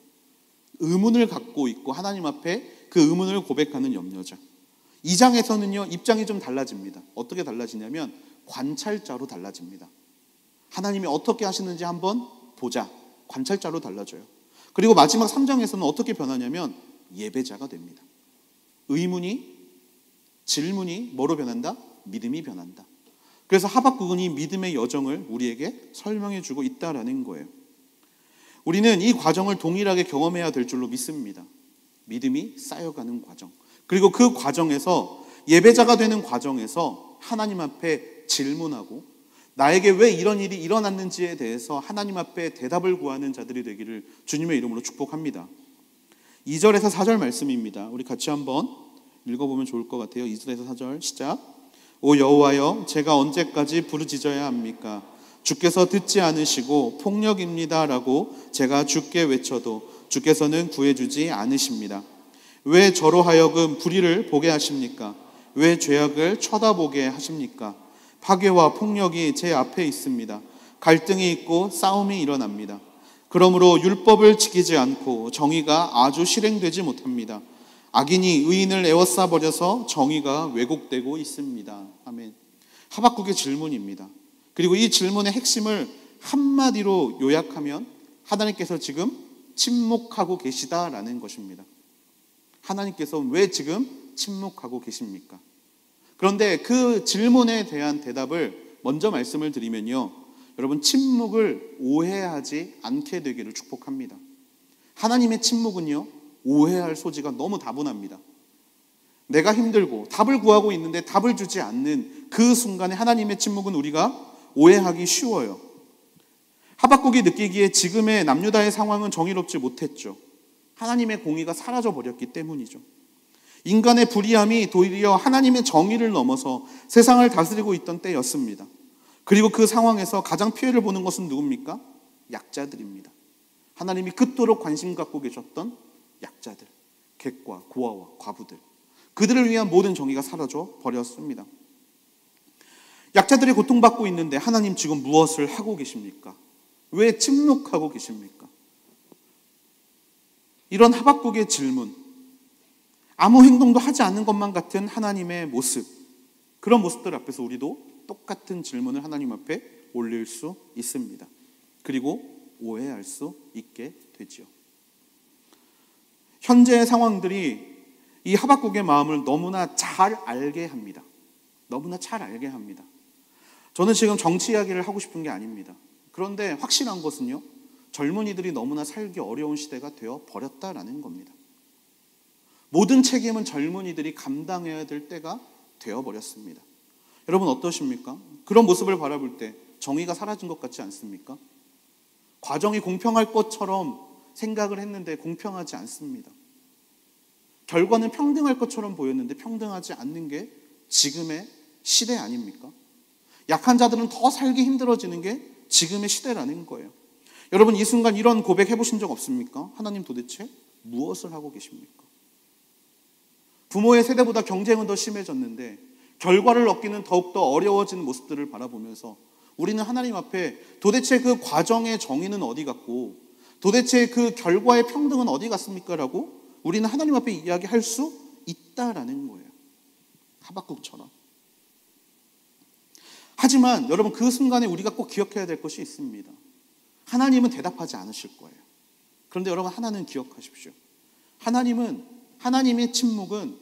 의문을 갖고 있고 하나님 앞에 그 의문을 고백하는 염려자. 2장에서는요, 입장이 좀 달라집니다. 어떻게 달라지냐면 관찰자로 달라집니다. 하나님이 어떻게 하시는지 한번 보자. 관찰자로 달라져요. 그리고 마지막 3장에서는 어떻게 변하냐면 예배자가 됩니다. 의문이, 질문이 뭐로 변한다? 믿음이 변한다. 그래서 하박국은 이 믿음의 여정을 우리에게 설명해 주고 있다라는 거예요. 우리는 이 과정을 동일하게 경험해야 될 줄로 믿습니다. 믿음이 쌓여가는 과정. 그리고 그 과정에서, 예배자가 되는 과정에서 하나님 앞에 질문하고 나에게 왜 이런 일이 일어났는지에 대해서 하나님 앞에 대답을 구하는 자들이 되기를 주님의 이름으로 축복합니다. 2절에서 4절 말씀입니다. 우리 같이 한번 읽어보면 좋을 것 같아요. 2절에서 4절 시작. 오 여호와여, 제가 언제까지 부르짖어야 합니까? 주께서 듣지 않으시고 폭력입니다 라고 제가 주께 외쳐도 주께서는 구해주지 않으십니다. 왜 저로 하여금 불의를 보게 하십니까? 왜 죄악을 쳐다보게 하십니까? 파괴와 폭력이 제 앞에 있습니다. 갈등이 있고 싸움이 일어납니다. 그러므로 율법을 지키지 않고 정의가 아주 실행되지 못합니다. 악인이 의인을 에워싸 버려서 정의가 왜곡되고 있습니다. 아멘. 하박국의 질문입니다. 그리고 이 질문의 핵심을 한마디로 요약하면 하나님께서 지금 침묵하고 계시다라는 것입니다. 하나님께서 왜 지금 침묵하고 계십니까? 그런데 그 질문에 대한 대답을 먼저 말씀을 드리면요, 여러분, 침묵을 오해하지 않게 되기를 축복합니다. 하나님의 침묵은요, 오해할 소지가 너무 다분합니다. 내가 힘들고 답을 구하고 있는데 답을 주지 않는 그 순간에 하나님의 침묵은 우리가 오해하기 쉬워요. 하박국이 느끼기에 지금의 남유다의 상황은 정의롭지 못했죠. 하나님의 공의가 사라져 버렸기 때문이죠. 인간의 불의함이 도리어 하나님의 정의를 넘어서 세상을 다스리고 있던 때였습니다. 그리고 그 상황에서 가장 피해를 보는 것은 누굽니까? 약자들입니다. 하나님이 그토록 관심 갖고 계셨던 약자들, 객과 고아와 과부들, 그들을 위한 모든 정의가 사라져 버렸습니다. 약자들이 고통받고 있는데 하나님 지금 무엇을 하고 계십니까? 왜 침묵하고 계십니까? 이런 하박국의 질문, 아무 행동도 하지 않는 것만 같은 하나님의 모습, 그런 모습들 앞에서 우리도 똑같은 질문을 하나님 앞에 올릴 수 있습니다. 그리고 오해할 수 있게 되지요. 현재의 상황들이 이 하박국의 마음을 너무나 잘 알게 합니다. 너무나 잘 알게 합니다. 저는 지금 정치 이야기를 하고 싶은 게 아닙니다. 그런데 확실한 것은요, 젊은이들이 너무나 살기 어려운 시대가 되어 버렸다라는 겁니다. 모든 책임은 젊은이들이 감당해야 될 때가 되어 버렸습니다. 여러분 어떠십니까? 그런 모습을 바라볼 때 정의가 사라진 것 같지 않습니까? 과정이 공평할 것처럼 생각을 했는데 공평하지 않습니다. 결과는 평등할 것처럼 보였는데 평등하지 않는 게 지금의 시대 아닙니까? 약한 자들은 더 살기 힘들어지는 게 지금의 시대라는 거예요. 여러분 이 순간 이런 고백 해보신 적 없습니까? 하나님 도대체 무엇을 하고 계십니까? 부모의 세대보다 경쟁은 더 심해졌는데 결과를 얻기는 더욱더 어려워지는 모습들을 바라보면서 우리는 하나님 앞에 도대체 그 과정의 정의는 어디 갔고 도대체 그 결과의 평등은 어디 갔습니까? 라고 우리는 하나님 앞에 이야기할 수 있다라는 거예요. 하박국처럼. 하지만 여러분 그 순간에 우리가 꼭 기억해야 될 것이 있습니다. 하나님은 대답하지 않으실 거예요. 그런데 여러분 하나는 기억하십시오. 하나님의 침묵은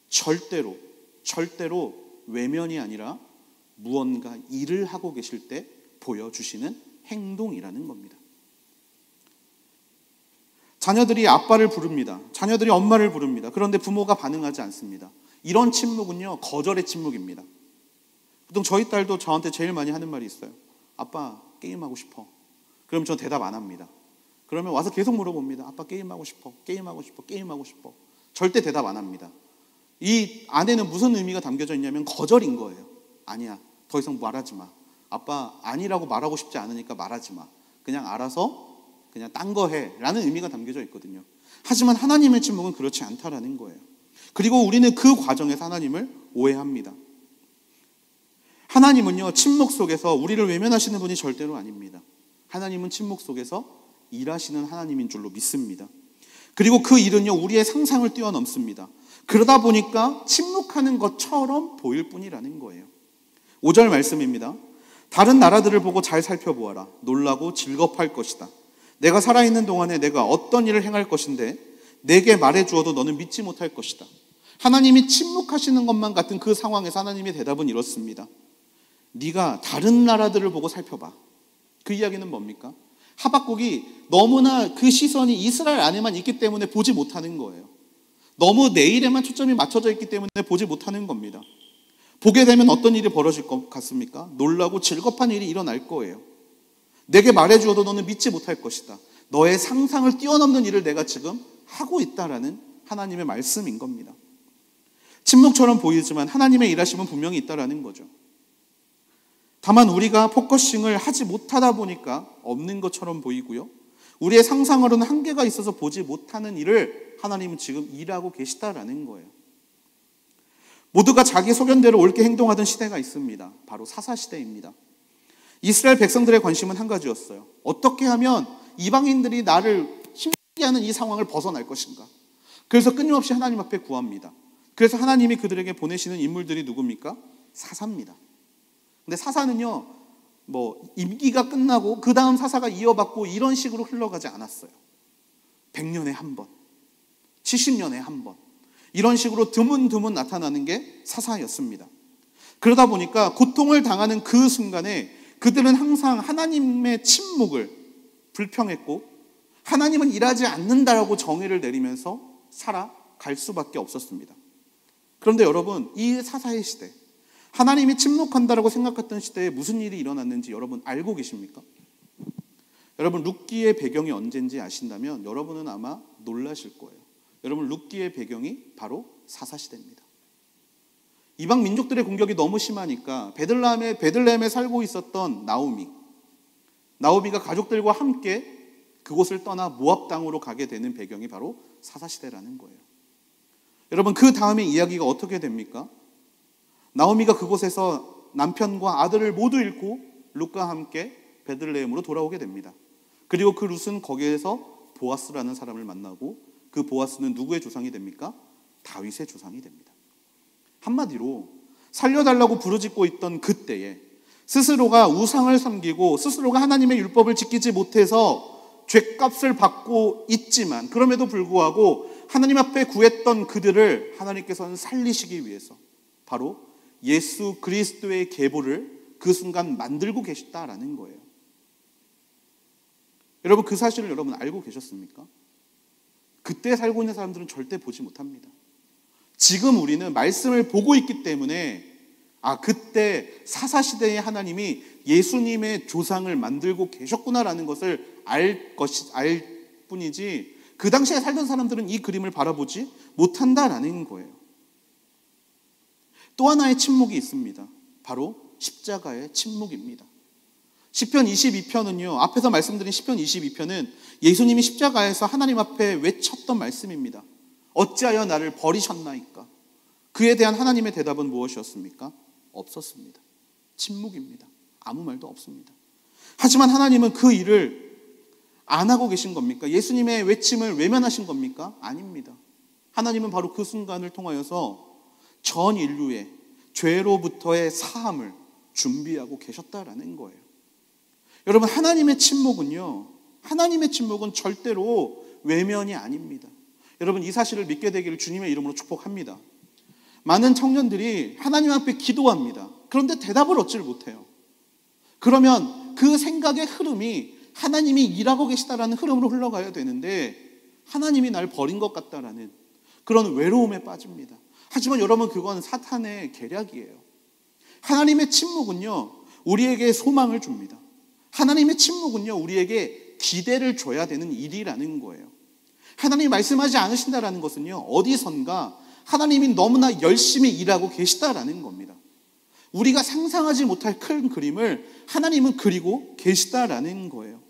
절대로 외면이 아니라 무언가 일을 하고 계실 때 보여주시는 행동이라는 겁니다. 자녀들이 아빠를 부릅니다. 자녀들이 엄마를 부릅니다. 그런데 부모가 반응하지 않습니다. 이런 침묵은요, 거절의 침묵입니다. 보통 저희 딸도 저한테 제일 많이 하는 말이 있어요. 아빠 게임하고 싶어. 그럼 저 대답 안 합니다. 그러면 와서 계속 물어봅니다. 아빠 게임하고 싶어. 절대 대답 안 합니다. 이 안에는 무슨 의미가 담겨져 있냐면 거절인 거예요. 아니야, 더 이상 말하지 마. 아빠 아니라고 말하고 싶지 않으니까 말하지 마. 그냥 알아서 그냥 딴 거 해 라는 의미가 담겨져 있거든요. 하지만 하나님의 침묵은 그렇지 않다라는 거예요. 그리고 우리는 그 과정에서 하나님을 오해합니다. 하나님은요, 침묵 속에서 우리를 외면하시는 분이 절대로 아닙니다. 하나님은 침묵 속에서 일하시는 하나님인 줄로 믿습니다. 그리고 그 일은요, 우리의 상상을 뛰어넘습니다. 그러다 보니까 침묵하는 것처럼 보일 뿐이라는 거예요. 5절 말씀입니다. 다른 나라들을 보고 잘 살펴보아라. 놀라고 즐겁할 것이다. 내가 살아있는 동안에 내가 어떤 일을 행할 것인데 내게 말해주어도 너는 믿지 못할 것이다. 하나님이 침묵하시는 것만 같은 그 상황에서 하나님의 대답은 이렇습니다. 네가 다른 나라들을 보고 살펴봐. 그 이야기는 뭡니까? 하박국이 너무나 그 시선이 이스라엘 안에만 있기 때문에 보지 못하는 거예요. 너무 내일에만 초점이 맞춰져 있기 때문에 보지 못하는 겁니다. 보게 되면 어떤 일이 벌어질 것 같습니까? 놀라고 즐겁한 일이 일어날 거예요. 내게 말해주어도 너는 믿지 못할 것이다. 너의 상상을 뛰어넘는 일을 내가 지금 하고 있다라는 하나님의 말씀인 겁니다. 침묵처럼 보이지만 하나님의 일하심은 분명히 있다라는 거죠. 다만 우리가 포커싱을 하지 못하다 보니까 없는 것처럼 보이고요. 우리의 상상으로는 한계가 있어서 보지 못하는 일을 하나님은 지금 일하고 계시다라는 거예요. 모두가 자기 소견대로 옳게 행동하던 시대가 있습니다. 바로 사사시대입니다. 이스라엘 백성들의 관심은 한 가지였어요. 어떻게 하면 이방인들이 나를 힘들게 하는 이 상황을 벗어날 것인가. 그래서 끊임없이 하나님 앞에 구합니다. 그래서 하나님이 그들에게 보내시는 인물들이 누굽니까? 사사입니다. 근데 사사는요, 임기가 끝나고 그 다음 사사가 이어받고 이런 식으로 흘러가지 않았어요. 100년에 한 번, 70년에 한 번, 이런 식으로 드문드문 나타나는 게 사사였습니다. 그러다 보니까 고통을 당하는 그 순간에 그들은 항상 하나님의 침묵을 불평했고 하나님은 일하지 않는다라고 정의를 내리면서 살아갈 수밖에 없었습니다. 그런데 여러분, 이 사사의 시대, 하나님이 침묵한다라고 생각했던 시대에 무슨 일이 일어났는지 여러분 알고 계십니까? 여러분 룻기의 배경이 언제인지 아신다면 여러분은 아마 놀라실 거예요. 여러분 룻기의 배경이 바로 사사시대입니다. 이방 민족들의 공격이 너무 심하니까 베들레헴에 살고 있었던 나오미가 가족들과 함께 그곳을 떠나 모압 땅으로 가게 되는 배경이 바로 사사시대라는 거예요. 여러분, 그 다음에 이야기가 어떻게 됩니까? 나오미가 그곳에서 남편과 아들을 모두 잃고 룻과 함께 베들레헴으로 돌아오게 됩니다. 그리고 그 룻은 거기에서 보아스라는 사람을 만나고 그 보아스는 누구의 조상이 됩니까? 다윗의 조상이 됩니다. 한마디로 살려달라고 부르짖고 있던 그때에 스스로가 우상을 섬기고 스스로가 하나님의 율법을 지키지 못해서 죗값을 받고 있지만 그럼에도 불구하고 하나님 앞에 구했던 그들을 하나님께서는 살리시기 위해서 바로 예수 그리스도의 계보를 그 순간 만들고 계셨다라는 거예요. 여러분, 그 사실을 여러분 알고 계셨습니까? 그때 살고 있는 사람들은 절대 보지 못합니다. 지금 우리는 말씀을 보고 있기 때문에 그때 사사시대의 하나님이 예수님의 조상을 만들고 계셨구나라는 것을 알 뿐이지 그 당시에 살던 사람들은 이 그림을 바라보지 못한다라는 거예요. 또 하나의 침묵이 있습니다. 바로 십자가의 침묵입니다. 시편 22편은요, 앞에서 말씀드린 시편 22편은 예수님이 십자가에서 하나님 앞에 외쳤던 말씀입니다. 어찌하여 나를 버리셨나이까? 그에 대한 하나님의 대답은 무엇이었습니까? 없었습니다. 침묵입니다. 아무 말도 없습니다. 하지만 하나님은 그 일을 안 하고 계신 겁니까? 예수님의 외침을 외면하신 겁니까? 아닙니다. 하나님은 바로 그 순간을 통하여서 전 인류의 죄로부터의 사함을 준비하고 계셨다라는 거예요. 여러분, 하나님의 침묵은 절대로 외면이 아닙니다. 여러분, 이 사실을 믿게 되기를 주님의 이름으로 축복합니다. 많은 청년들이 하나님 앞에 기도합니다. 그런데 대답을 얻지를 못해요. 그러면 그 생각의 흐름이 하나님이 일하고 계시다라는 흐름으로 흘러가야 되는데 하나님이 날 버린 것 같다라는 그런 외로움에 빠집니다. 하지만 여러분, 그건 사탄의 계략이에요. 하나님의 침묵은요, 우리에게 소망을 줍니다. 하나님의 침묵은요, 우리에게 기대를 줘야 되는 일이라는 거예요. 하나님이 말씀하지 않으신다라는 것은요, 어디선가 하나님이 너무나 열심히 일하고 계시다라는 겁니다. 우리가 상상하지 못할 큰 그림을 하나님은 그리고 계시다라는 거예요.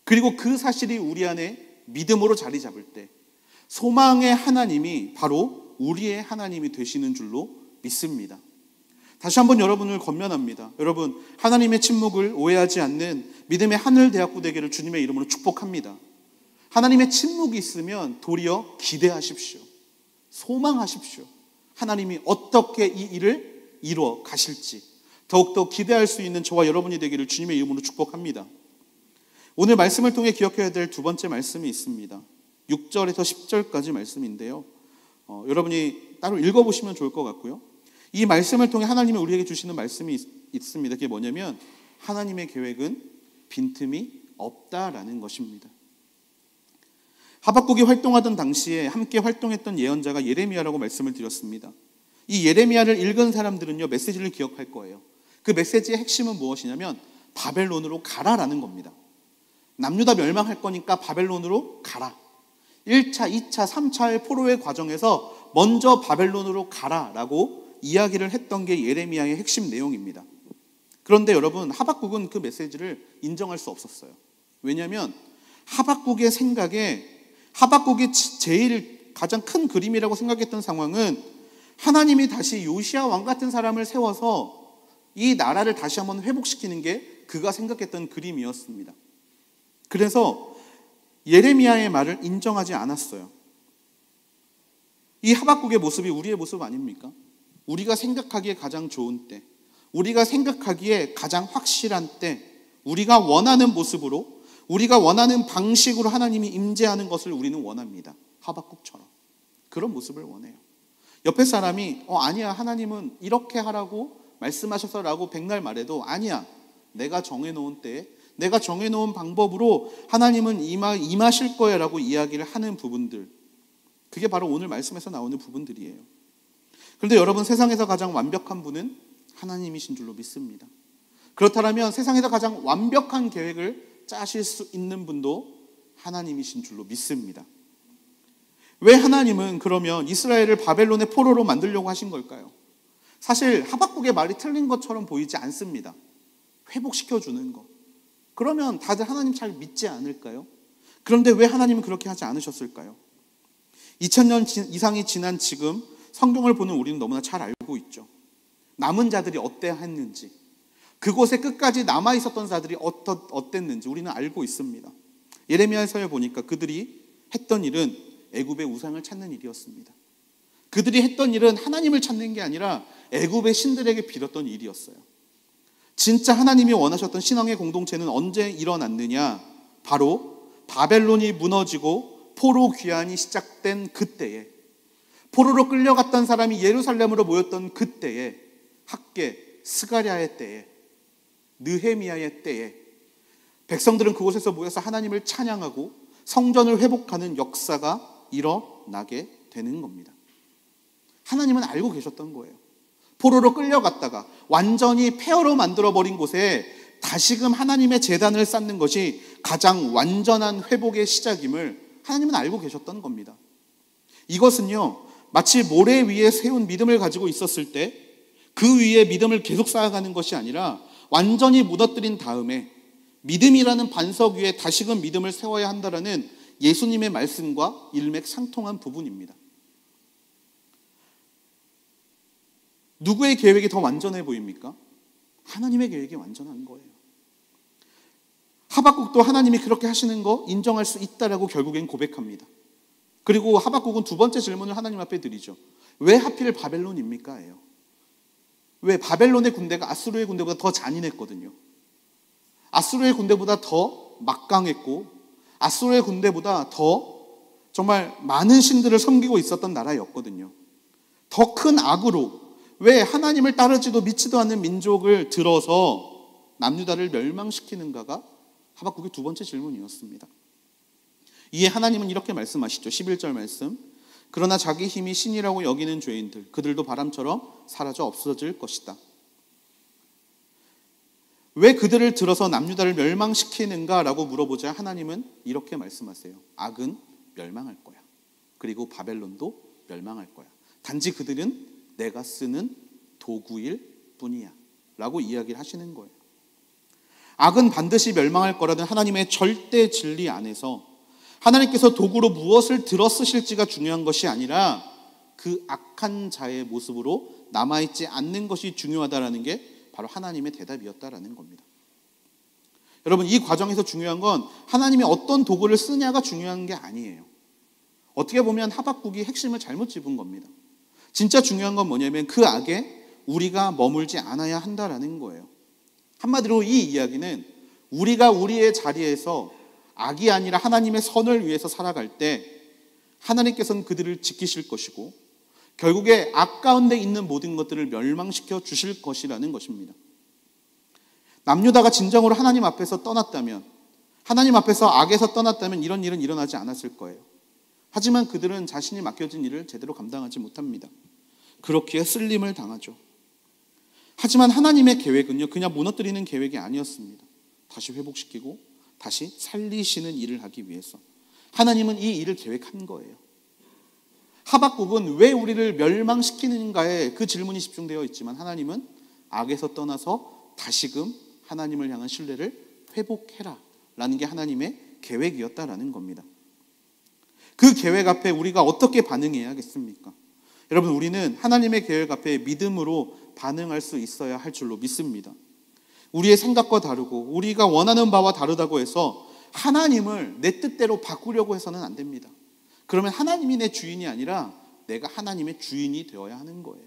그리고 그 사실이 우리 안에 믿음으로 자리 잡을 때 소망의 하나님이 바로 우리의 하나님이 되시는 줄로 믿습니다. 다시 한번 여러분을 권면합니다. 여러분, 하나님의 침묵을 오해하지 않는 믿음의 하늘대학부 되기를 주님의 이름으로 축복합니다. 하나님의 침묵이 있으면 도리어 기대하십시오. 소망하십시오. 하나님이 어떻게 이 일을 이루어 가실지 더욱더 기대할 수 있는 저와 여러분이 되기를 주님의 이름으로 축복합니다. 오늘 말씀을 통해 기억해야 될 두 번째 말씀이 있습니다. 6절에서 10절까지 말씀인데요. 여러분이 따로 읽어보시면 좋을 것 같고요. 이 말씀을 통해 하나님이 우리에게 주시는 말씀이 있습니다. 그게 뭐냐면 하나님의 계획은 빈틈이 없다라는 것입니다. 하박국이 활동하던 당시에 함께 활동했던 예언자가 예레미야라고 말씀을 드렸습니다. 이 예레미야를 읽은 사람들은요, 메시지를 기억할 거예요. 그 메시지의 핵심은 무엇이냐면 바벨론으로 가라라는 겁니다. 남유다 멸망할 거니까 바벨론으로 가라. 1차, 2차, 3차의 포로의 과정에서 먼저 바벨론으로 가라라고 이야기를 했던 게 예레미야의 핵심 내용입니다. 그런데 여러분, 하박국은 그 메시지를 인정할 수 없었어요. 왜냐하면 하박국의 생각에 하박국이 제일 가장 큰 그림이라고 생각했던 상황은 하나님이 다시 요시야 왕 같은 사람을 세워서 이 나라를 다시 한번 회복시키는 게 그가 생각했던 그림이었습니다. 그래서 예레미야의 말을 인정하지 않았어요. 이 하박국의 모습이 우리의 모습 아닙니까? 우리가 생각하기에 가장 좋은 때, 우리가 생각하기에 가장 확실한 때, 우리가 원하는 모습으로, 우리가 원하는 방식으로 하나님이 임재하는 것을 우리는 원합니다. 하박국처럼 그런 모습을 원해요. 옆에 사람이 아니야, 하나님은 이렇게 하라고 말씀하셔서라고 백날 말해도 아니야, 내가 정해놓은 때에 내가 정해놓은 방법으로 하나님은 임하실 거야 라고 이야기를 하는 부분들, 그게 바로 오늘 말씀에서 나오는 부분들이에요. 그런데 여러분, 세상에서 가장 완벽한 분은 하나님이신 줄로 믿습니다. 그렇다면 세상에서 가장 완벽한 계획을 짜실 수 있는 분도 하나님이신 줄로 믿습니다. 왜 하나님은 그러면 이스라엘을 바벨론의 포로로 만들려고 하신 걸까요? 사실 하박국의 말이 틀린 것처럼 보이지 않습니다. 회복시켜주는 것. 그러면 다들 하나님 잘 믿지 않을까요? 그런데 왜 하나님은 그렇게 하지 않으셨을까요? 2000년 이상이 지난 지금 성경을 보는 우리는 너무나 잘 알고 있죠. 남은 자들이 어땠는지, 그곳에 끝까지 남아있었던 자들이 어땠는지 우리는 알고 있습니다. 예레미야서에 보니까 그들이 했던 일은 애굽의 우상을 찾는 일이었습니다. 그들이 했던 일은 하나님을 찾는 게 아니라 애굽의 신들에게 빌었던 일이었어요. 진짜 하나님이 원하셨던 신앙의 공동체는 언제 일어났느냐? 바로 바벨론이 무너지고 포로 귀환이 시작된 그때에, 포로로 끌려갔던 사람이 예루살렘으로 모였던 그때에, 학개, 스가랴의 때에, 느헤미야의 때에 백성들은 그곳에서 모여서 하나님을 찬양하고 성전을 회복하는 역사가 일어나게 되는 겁니다. 하나님은 알고 계셨던 거예요. 포로로 끌려갔다가 완전히 폐허로 만들어버린 곳에 다시금 하나님의 제단을 쌓는 것이 가장 완전한 회복의 시작임을 하나님은 알고 계셨던 겁니다. 이것은요, 마치 모래 위에 세운 믿음을 가지고 있었을 때 그 위에 믿음을 계속 쌓아가는 것이 아니라 완전히 무너뜨린 다음에 믿음이라는 반석 위에 다시금 믿음을 세워야 한다라는 예수님의 말씀과 일맥상통한 부분입니다. 누구의 계획이 더 완전해 보입니까? 하나님의 계획이 완전한 거예요. 하박국도 하나님이 그렇게 하시는 거 인정할 수 있다라고 결국엔 고백합니다. 그리고 하박국은 두 번째 질문을 하나님 앞에 드리죠. 왜 하필 바벨론입니까? 예요. 왜? 바벨론의 군대가 아수르의 군대보다 더 잔인했거든요. 아수르의 군대보다 더 막강했고 아수르의 군대보다 더 정말 많은 신들을 섬기고 있었던 나라였거든요. 더 큰 악으로 왜 하나님을 따르지도 믿지도 않는 민족을 들어서 남유다를 멸망시키는가가 하박국의 두 번째 질문이었습니다. 이에 하나님은 이렇게 말씀하시죠. 11절 말씀. 그러나 자기 힘이 신이라고 여기는 죄인들, 그들도 바람처럼 사라져 없어질 것이다. 왜 그들을 들어서 남유다를 멸망시키는가라고 물어보자 하나님은 이렇게 말씀하세요. 악은 멸망할 거야. 그리고 바벨론도 멸망할 거야. 단지 그들은 내가 쓰는 도구일 뿐이야 라고 이야기를 하시는 거예요. 악은 반드시 멸망할 거라는 하나님의 절대 진리 안에서 하나님께서 도구로 무엇을 들어 쓰실지가 중요한 것이 아니라 그 악한 자의 모습으로 남아있지 않는 것이 중요하다라는 게 바로 하나님의 대답이었다라는 겁니다. 여러분, 이 과정에서 중요한 건 하나님이 어떤 도구를 쓰냐가 중요한 게 아니에요. 어떻게 보면 하박국이 핵심을 잘못 짚은 겁니다. 진짜 중요한 건 뭐냐면 그 악에 우리가 머물지 않아야 한다라는 거예요. 한마디로 이 이야기는 우리가 우리의 자리에서 악이 아니라 하나님의 선을 위해서 살아갈 때 하나님께서는 그들을 지키실 것이고 결국에 악 가운데 있는 모든 것들을 멸망시켜 주실 것이라는 것입니다. 남유다가 진정으로 하나님 앞에서 떠났다면, 하나님 앞에서 악에서 떠났다면 이런 일은 일어나지 않았을 거예요. 하지만 그들은 자신이 맡겨진 일을 제대로 감당하지 못합니다. 그렇기에 쓸림을 당하죠. 하지만 하나님의 계획은요, 그냥 무너뜨리는 계획이 아니었습니다. 다시 회복시키고 다시 살리시는 일을 하기 위해서 하나님은 이 일을 계획한 거예요. 하박국은 왜 우리를 멸망시키는가에 그 질문이 집중되어 있지만 하나님은 악에서 떠나서 다시금 하나님을 향한 신뢰를 회복해라 라는 게 하나님의 계획이었다라는 겁니다. 그 계획 앞에 우리가 어떻게 반응해야겠습니까? 여러분, 우리는 하나님의 계획 앞에 믿음으로 반응할 수 있어야 할 줄로 믿습니다. 우리의 생각과 다르고 우리가 원하는 바와 다르다고 해서 하나님을 내 뜻대로 바꾸려고 해서는 안 됩니다. 그러면 하나님이 내 주인이 아니라 내가 하나님의 주인이 되어야 하는 거예요.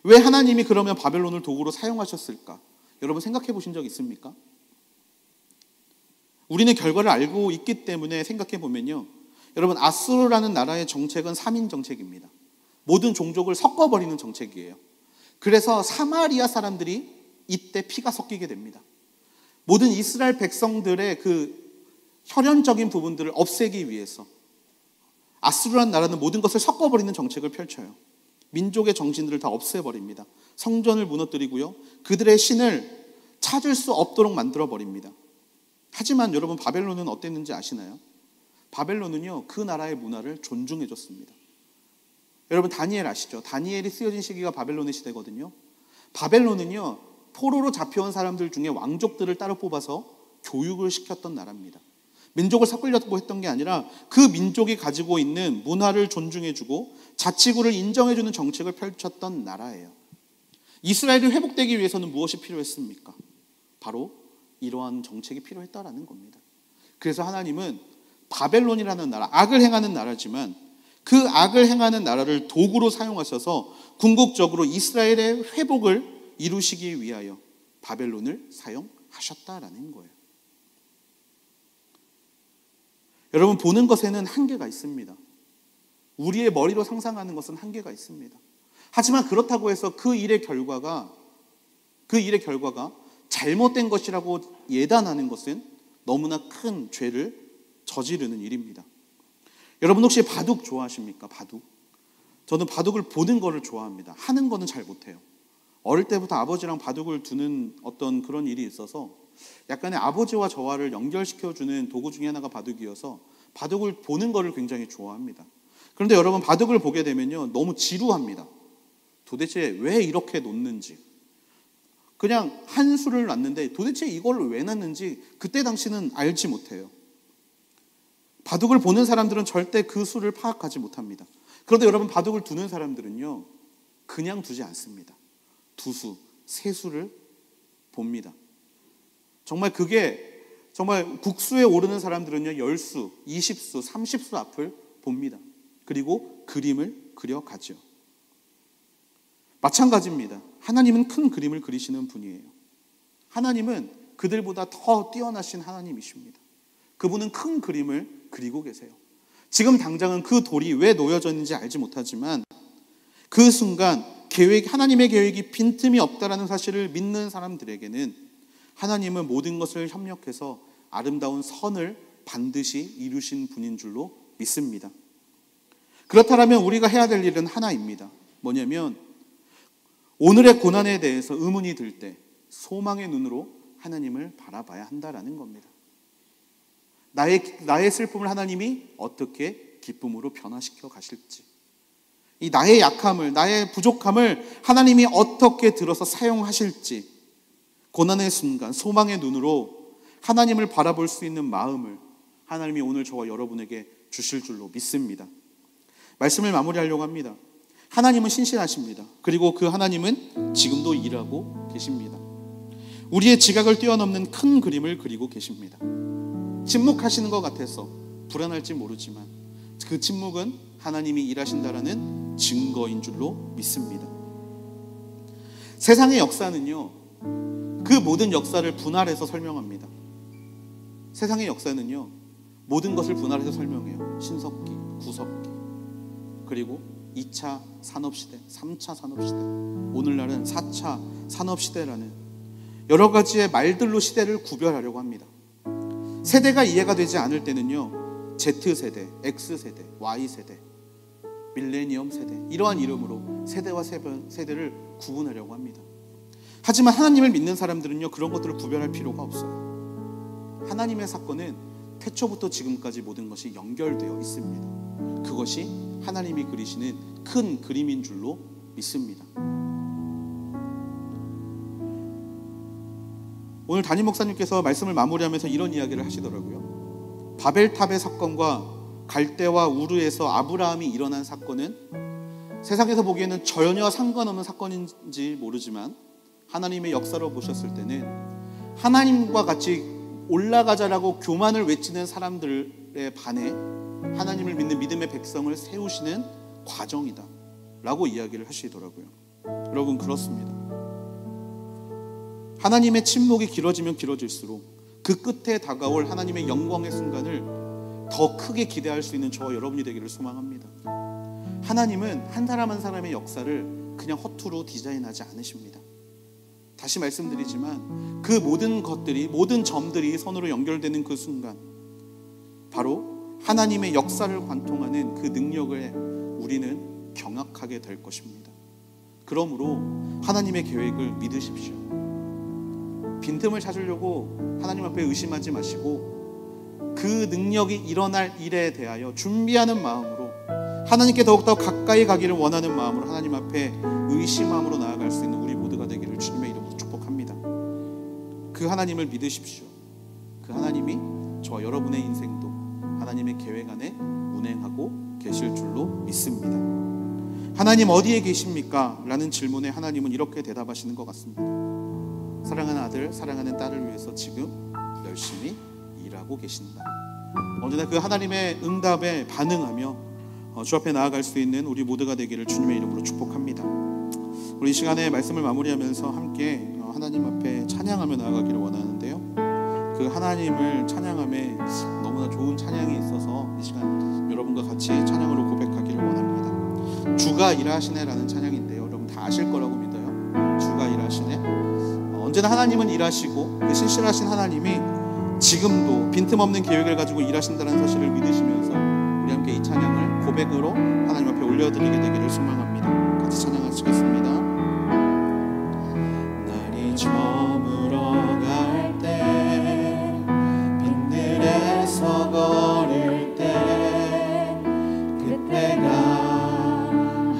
왜 하나님이 그러면 바벨론을 도구로 사용하셨을까? 여러분 생각해 보신 적 있습니까? 우리는 결과를 알고 있기 때문에 생각해 보면요. 여러분, 아수르라는 나라의 정책은 3인 정책입니다. 모든 종족을 섞어버리는 정책이에요. 그래서 사마리아 사람들이 이때 피가 섞이게 됩니다. 모든 이스라엘 백성들의 그 혈연적인 부분들을 없애기 위해서 아수르라는 나라는 모든 것을 섞어버리는 정책을 펼쳐요. 민족의 정신들을 다 없애버립니다. 성전을 무너뜨리고요. 그들의 신을 찾을 수 없도록 만들어버립니다. 하지만 여러분, 바벨론은 어땠는지 아시나요? 바벨론은요, 그 나라의 문화를 존중해 줬습니다. 여러분 다니엘 아시죠? 다니엘이 쓰여진 시기가 바벨론의 시대거든요. 바벨론은요, 포로로 잡혀온 사람들 중에 왕족들을 따로 뽑아서 교육을 시켰던 나라입니다. 민족을 섞으려고 했던 게 아니라 그 민족이 가지고 있는 문화를 존중해주고 자치구를 인정해주는 정책을 펼쳤던 나라예요. 이스라엘이 회복되기 위해서는 무엇이 필요했습니까? 바로 이러한 정책이 필요했다라는 겁니다. 그래서 하나님은 바벨론이라는 나라, 악을 행하는 나라지만 그 악을 행하는 나라를 도구로 사용하셔서 궁극적으로 이스라엘의 회복을 이루시기 위하여 바벨론을 사용하셨다라는 거예요. 여러분, 보는 것에는 한계가 있습니다. 우리의 머리로 상상하는 것은 한계가 있습니다. 하지만 그렇다고 해서 그 일의 결과가 잘못된 것이라고 예단하는 것은 너무나 큰 죄를 저지르는 일입니다. 여러분 혹시 바둑 좋아하십니까? 바둑? 저는 바둑을 보는 거를 좋아합니다. 하는 거는 잘 못해요. 어릴 때부터 아버지랑 바둑을 두는 어떤 그런 일이 있어서 약간의 아버지와 저와를 연결시켜주는 도구 중에 하나가 바둑이어서 바둑을 보는 거를 굉장히 좋아합니다. 그런데 여러분, 바둑을 보게 되면요, 너무 지루합니다. 도대체 왜 이렇게 놓는지, 그냥 한 수를 놨는데 도대체 이걸 왜 놨는지 그때 당시는 알지 못해요. 바둑을 보는 사람들은 절대 그 수를 파악하지 못합니다. 그런데 여러분, 바둑을 두는 사람들은요, 그냥 두지 않습니다. 두 수, 세 수를 봅니다. 정말 국수에 오르는 사람들은요, 10수, 20수, 30수 앞을 봅니다. 그리고 그림을 그려가죠. 마찬가지입니다. 하나님은 큰 그림을 그리시는 분이에요. 하나님은 그들보다 더 뛰어나신 하나님이십니다. 그분은 큰 그림을 그리고 계세요. 지금 당장은 그 돌이 왜 놓여져 있는지 알지 못하지만 그 순간 하나님의 계획이 빈틈이 없다라는 사실을 믿는 사람들에게는 하나님은 모든 것을 협력해서 아름다운 선을 반드시 이루신 분인 줄로 믿습니다. 그렇다면 우리가 해야 될 일은 하나입니다. 뭐냐면 오늘의 고난에 대해서 의문이 들 때 소망의 눈으로 하나님을 바라봐야 한다라는 겁니다. 나의 슬픔을 하나님이 어떻게 기쁨으로 변화시켜 가실지, 이 나의 약함을, 나의 부족함을 하나님이 어떻게 들어서 사용하실지, 고난의 순간 소망의 눈으로 하나님을 바라볼 수 있는 마음을 하나님이 오늘 저와 여러분에게 주실 줄로 믿습니다. 말씀을 마무리하려고 합니다. 하나님은 신실하십니다. 그리고 그 하나님은 지금도 일하고 계십니다. 우리의 지각을 뛰어넘는 큰 그림을 그리고 계십니다. 침묵하시는 것 같아서 불안할지 모르지만 그 침묵은 하나님이 일하신다라는 증거인 줄로 믿습니다. 세상의 역사는요, 그 모든 역사를 분할해서 설명합니다. 세상의 역사는요, 모든 것을 분할해서 설명해요. 신석기, 구석기, 그리고 2차 산업시대, 3차 산업시대, 오늘날은 4차 산업시대라는 여러 가지의 말들로 시대를 구별하려고 합니다. 세대가 이해가 되지 않을 때는요, Z세대, X세대, Y세대, 밀레니엄 세대, 이러한 이름으로 세대와 세대를 구분하려고 합니다. 하지만 하나님을 믿는 사람들은요, 그런 것들을 구별할 필요가 없어요. 하나님의 사건은 태초부터 지금까지 모든 것이 연결되어 있습니다. 그것이 하나님이 그리시는 큰 그림인 줄로 믿습니다. 오늘 담임 목사님께서 말씀을 마무리하면서 이런 이야기를 하시더라고요. 바벨탑의 사건과 갈대와 우르에서 아브라함이 일어난 사건은 세상에서 보기에는 전혀 상관없는 사건인지 모르지만 하나님의 역사로 보셨을 때는 하나님과 같이 올라가자라고 교만을 외치는 사람들에 반해 하나님을 믿는 믿음의 백성을 세우시는 과정이다 라고 이야기를 하시더라고요. 여러분, 그렇습니다. 하나님의 침묵이 길어지면 길어질수록 그 끝에 다가올 하나님의 영광의 순간을 더 크게 기대할 수 있는 저와 여러분이 되기를 소망합니다. 하나님은 한 사람 한 사람의 역사를 그냥 허투루 디자인하지 않으십니다. 다시 말씀드리지만 그 모든 것들이, 모든 점들이 선으로 연결되는 그 순간, 바로 하나님의 역사를 관통하는 그 능력을 우리는 경악하게 될 것입니다. 그러므로 하나님의 계획을 믿으십시오. 빈틈을 찾으려고 하나님 앞에 의심하지 마시고 그 능력이 일어날 일에 대하여 준비하는 마음으로, 하나님께 더욱더 가까이 가기를 원하는 마음으로 하나님 앞에 의심함으로 나아갈 수 있는 우리 모두가 되기를 주님의 이름으로 축복합니다. 그 하나님을 믿으십시오. 그 하나님이 저와 여러분의 인생도 하나님의 계획 안에 운행하고 계실 줄로 믿습니다. 하나님 어디에 계십니까? 라는 질문에 하나님은 이렇게 대답하시는 것 같습니다. 사랑하는 아들, 사랑하는 딸을 위해서 지금 열심히 일하고 계신다. 언제나 그 하나님의 응답에 반응하며 주 앞에 나아갈 수 있는 우리 모두가 되기를 주님의 이름으로 축복합니다. 우리 이 시간에 말씀을 마무리하면서 함께 하나님 앞에 찬양하며 나아가기를 원하는데요, 그 하나님을 찬양함에 너무나 좋은 찬양이 있어서 이 시간 여러분과 같이 찬양으로 고백하기를 원합니다. 주가 일하시네라는 찬양인데요, 여러분 다 아실 거라고 믿어요. 주가 일하시네. 언제나 하나님은 일하시고 그 신실하신 하나님이 지금도 빈틈없는 계획을 가지고 일하신다는 사실을 믿으시면서 우리 함께 이 찬양을 고백으로 하나님 앞에 올려드리게 되기를 소망합니다. 같이 찬양하시겠습니다. 날이 저물어 갈 때, 빈들에서 걸을 때, 그때가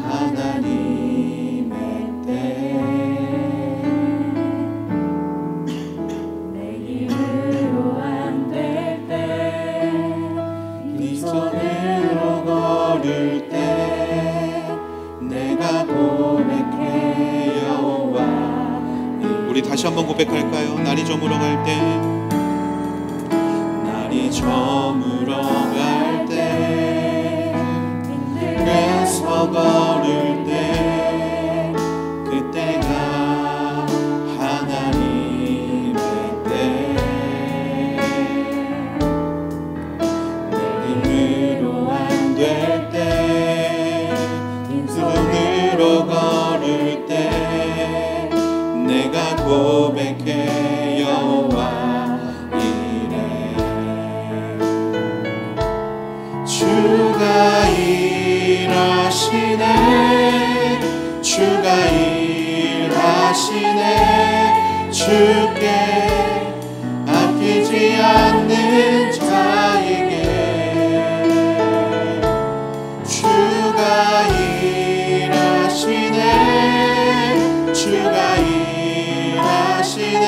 하나님의 때. 내 힘으로 안 될 때, 네 손으로 걸을 때, 내가 고백해 여호와. 우리 다시 한번 고백할까요? 날이 저물어 갈 때, 날이 저물어 갈 때, 빈들에서 걸을 때, 그때가 하나님의 때. 내 힘으로 안 될 때, 빈손으로 걸을 때, 내가 고백해 여호와 이래. 주가 일하시네, 주가 일하시네, 주께 아끼지 않는 자에게. 주가 일하시네, 주가 일하시네,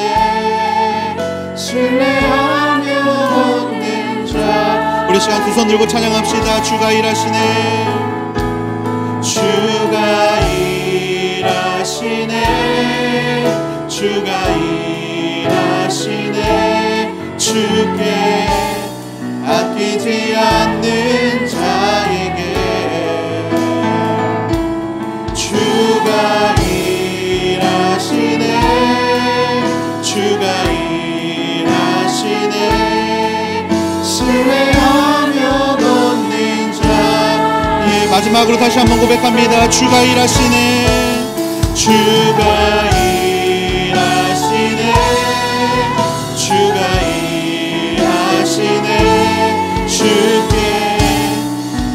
신뢰하며 얻는 자. 우리 시간 두 손 들고 찬양합시다. 주가 일하시네, 주가 일하시네, 주가 일하시네, 주께 아끼지 않는 자에게. 주가 일하시네, 주가 일하시네, 신뢰하며 얻는 자. 예, 마지막으로 다시 한번 고백합니다. 주가 일하시네, 주가 일하시네, 주가 일하시네, 주께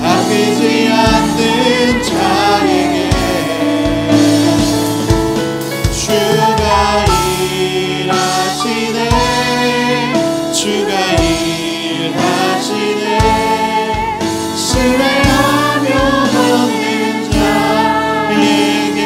아끼지 않는 자에게. 주가 일하시네, 주가 일하시네, 신뢰하며 얻는 자에게.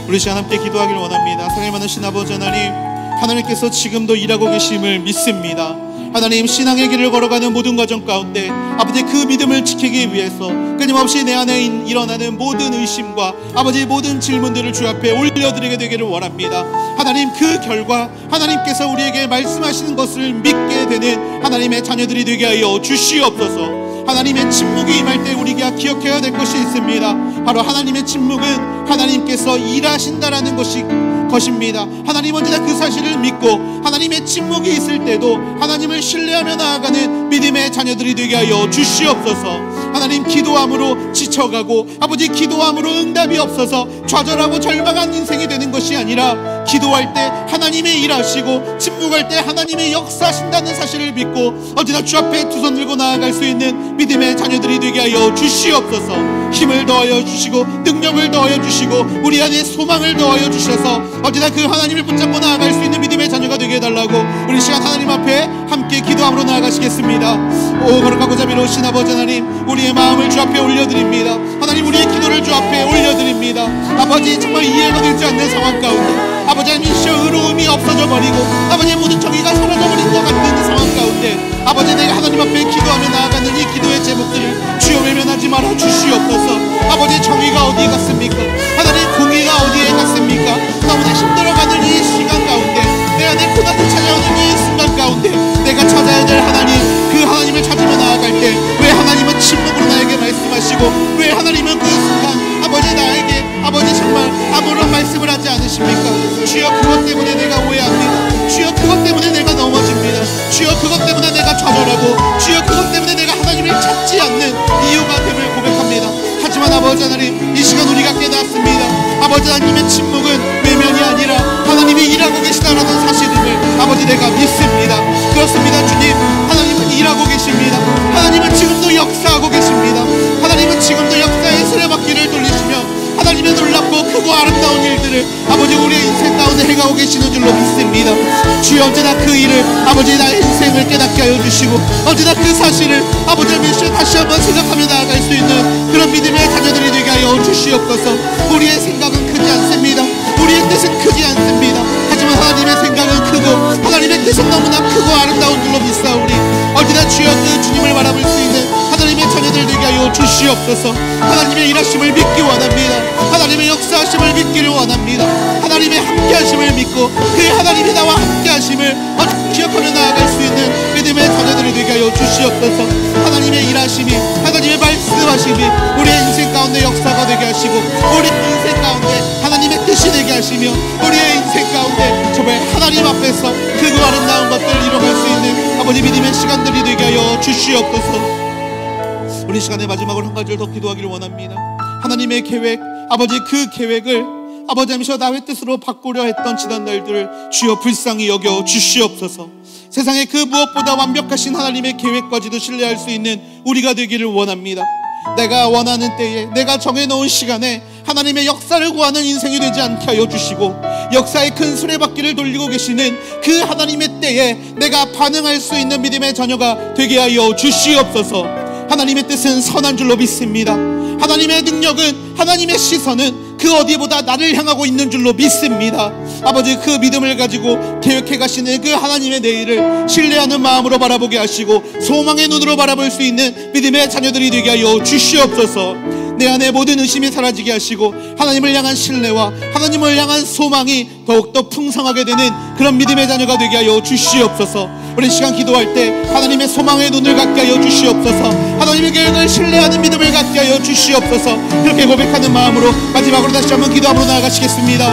우리 시간 함께 기도하기를 원합니다. 사랑을 받으신 아버지 하나님, 하나님께서 지금도 일하고 계심을 믿습니다. 하나님, 신앙의 길을 걸어가는 모든 과정 가운데 아버지 그 믿음을 지키기 위해서 끊임없이 내 안에 일어나는 모든 의심과 아버지 모든 질문들을 주 앞에 올려드리게 되기를 원합니다. 하나님, 그 결과 하나님께서 우리에게 말씀하시는 것을 믿게 되는 하나님의 자녀들이 되게 하여 주시옵소서. 하나님의 침묵이 임할 때 우리가 기억해야 될 것이 있습니다. 바로 하나님의 침묵은 하나님께서 일하신다라는 것입니다. 하나님, 언제나 그 사실을 믿고 하나님의 침묵이 있을 때도 하나님을 신뢰하며 나아가는 믿음의 자녀들이 되게 하여 주시옵소서. 하나님, 기도함으로 지쳐가고 아버지 기도함으로 응답이 없어서 좌절하고 절망한 인생이 되는 것이 아니라, 기도할 때 하나님의 일하시고 침묵할 때 하나님의 역사하신다는 사실을 믿고 언제나 주 앞에 두 손 들고 나아갈 수 있는 믿음의 자녀들이 되게 하여 주시옵소서. 힘을 더하여 주시고 능력을 더하여 주시고 우리 안에 소망을 더하여 주셔서 언제나 그 하나님을 붙잡고 나아갈 수 있는 믿음의 자녀가 역사가 되게 해달라고 우리 시간 하나님 앞에 함께 기도함으로 나아가시겠습니다. 오 거룩하고 자비로우신 아버지 하나님, 우리의 마음을 주 앞에 올려드립니다. 하나님, 우리의 기도를 주 앞에 올려드립니다. 아버지, 정말 이해가 되지 않는 상황 가운데 아버지 하나님, 의로움이 없어져 버리고 아버지의 모든 정의가 사라져버린 것 같은 상황 가운데 아버지, 내가 하나님 앞에 기도하며 나아가는 이 기도의 제목들을 주여 외면하지 말아 주시옵소서. 아버지, 정의가 어디에 갔습니까? 하나님, 공의가 어디에 갔습니까? 너무나 힘들어가는 이 시간 가운데, 내 안에 고난이 찾아오는 이 순간 가운데 내가 찾아야 될 하나님, 그 하나님을 찾으며 나아갈 때 왜 하나님은 침묵으로 나에게 말씀하시고 왜 하나님은 그 순간 아버지 나에게 아버지 정말 아무런 말씀을 하지 않으십니까? 주여, 그것 때문에 내가 오해합니다. 주여, 그것 때문에 내가 넘어집니다. 주여, 그것 때문에 내가 좌절하고 주여, 그것 때문에 내가 하나님을 찾지 않는 이유가 됨을 고백합니다. 하지만 아버지 하나님, 이 시간 우리가 깨닫습니다. 아버지 하나님의 침묵은 외면이 아니라 하나님이 일하고 계시다라는 사실임을 아버지 내가 믿습니다. 그렇습니다. 주님, 하나님은 일하고 계십니다. 하나님은 지금도 역사하고 계십니다. 하나님은 지금도 역사의 수레바퀴를 돌리시며 하나님의 놀랍고 크고 아름다운 일들을 아버지 우리의 인생 가운데 행하고 계시는 줄로 믿습니다. 주여, 언제나 그 일을 아버지 나의 인생을 깨닫게 하여 주시고 언제나 그 사실을 아버지의 미션 다시 한번 생각하며 나아갈 수 있는 그런 믿음의 자녀들이 되게 하여 주시옵소서. 우리의 생각은 크지 않습니다. 우리의 뜻은 크지 않습니다. 하지만 하나님의 생각은 크고 하나님의 뜻은 너무나 크고 아름다운 줄로 믿사오니 언제나 주여 그 주님을 바라볼 수 있는 하나님의 자녀들 되게 하여 주시옵소서. 하나님의 일하심을 믿기 원합니다. 하나님의 역사하심을 믿기를 원합니다. 하나님의 함께하심을 믿고 그 하나님이 나와 함께하심을 기억하며 나아갈 수 있는 믿음의 자녀들이 되게 하여 주시옵소서. 하나님의 일하심이 하나님의 말씀하심이 우리의 인생 가운데 역사가 되게 하시고 우리 인생 가운데 하나님의 뜻이 되게 하시며 우리의 인생 가운데 정말 하나님 앞에서 크고 아름다운 것들을 이뤄갈 수 있는 아버지 믿음의 시간들이 되게 하여 주시옵소서. 우리 시간의 마지막으로 한 가지를 더 기도하기를 원합니다. 하나님의 계획, 아버지 그 계획을 아버지 하면서 나의 뜻으로 바꾸려 했던 지난 날들을 주여 불쌍히 여겨 주시옵소서. 세상의 그 무엇보다 완벽하신 하나님의 계획까지도 신뢰할 수 있는 우리가 되기를 원합니다. 내가 원하는 때에 내가 정해놓은 시간에 하나님의 역사를 구하는 인생이 되지 않게 하여 주시고 역사의 큰 수레바퀴를 돌리고 계시는 그 하나님의 때에 내가 반응할 수 있는 믿음의 자녀가 되게 하여 주시옵소서. 하나님의 뜻은 선한 줄로 믿습니다. 하나님의 능력은 하나님의 시선은 그 어디보다 나를 향하고 있는 줄로 믿습니다. 아버지, 그 믿음을 가지고 계획해 가시는 그 하나님의 내일을 신뢰하는 마음으로 바라보게 하시고 소망의 눈으로 바라볼 수 있는 믿음의 자녀들이 되게 하여 주시옵소서. 내 안에 모든 의심이 사라지게 하시고 하나님을 향한 신뢰와 하나님을 향한 소망이 더욱더 풍성하게 되는 그런 믿음의 자녀가 되게 하여 주시옵소서. 우리 시간 기도할 때 하나님의 소망의 눈을 갖게 하여 주시옵소서. 하나님의 계획을 신뢰하는 믿음을 갖게 하여 주시옵소서. 그렇게 고백하는 마음으로 마지막으로 다시 한번 기도함으로 나아가시겠습니다.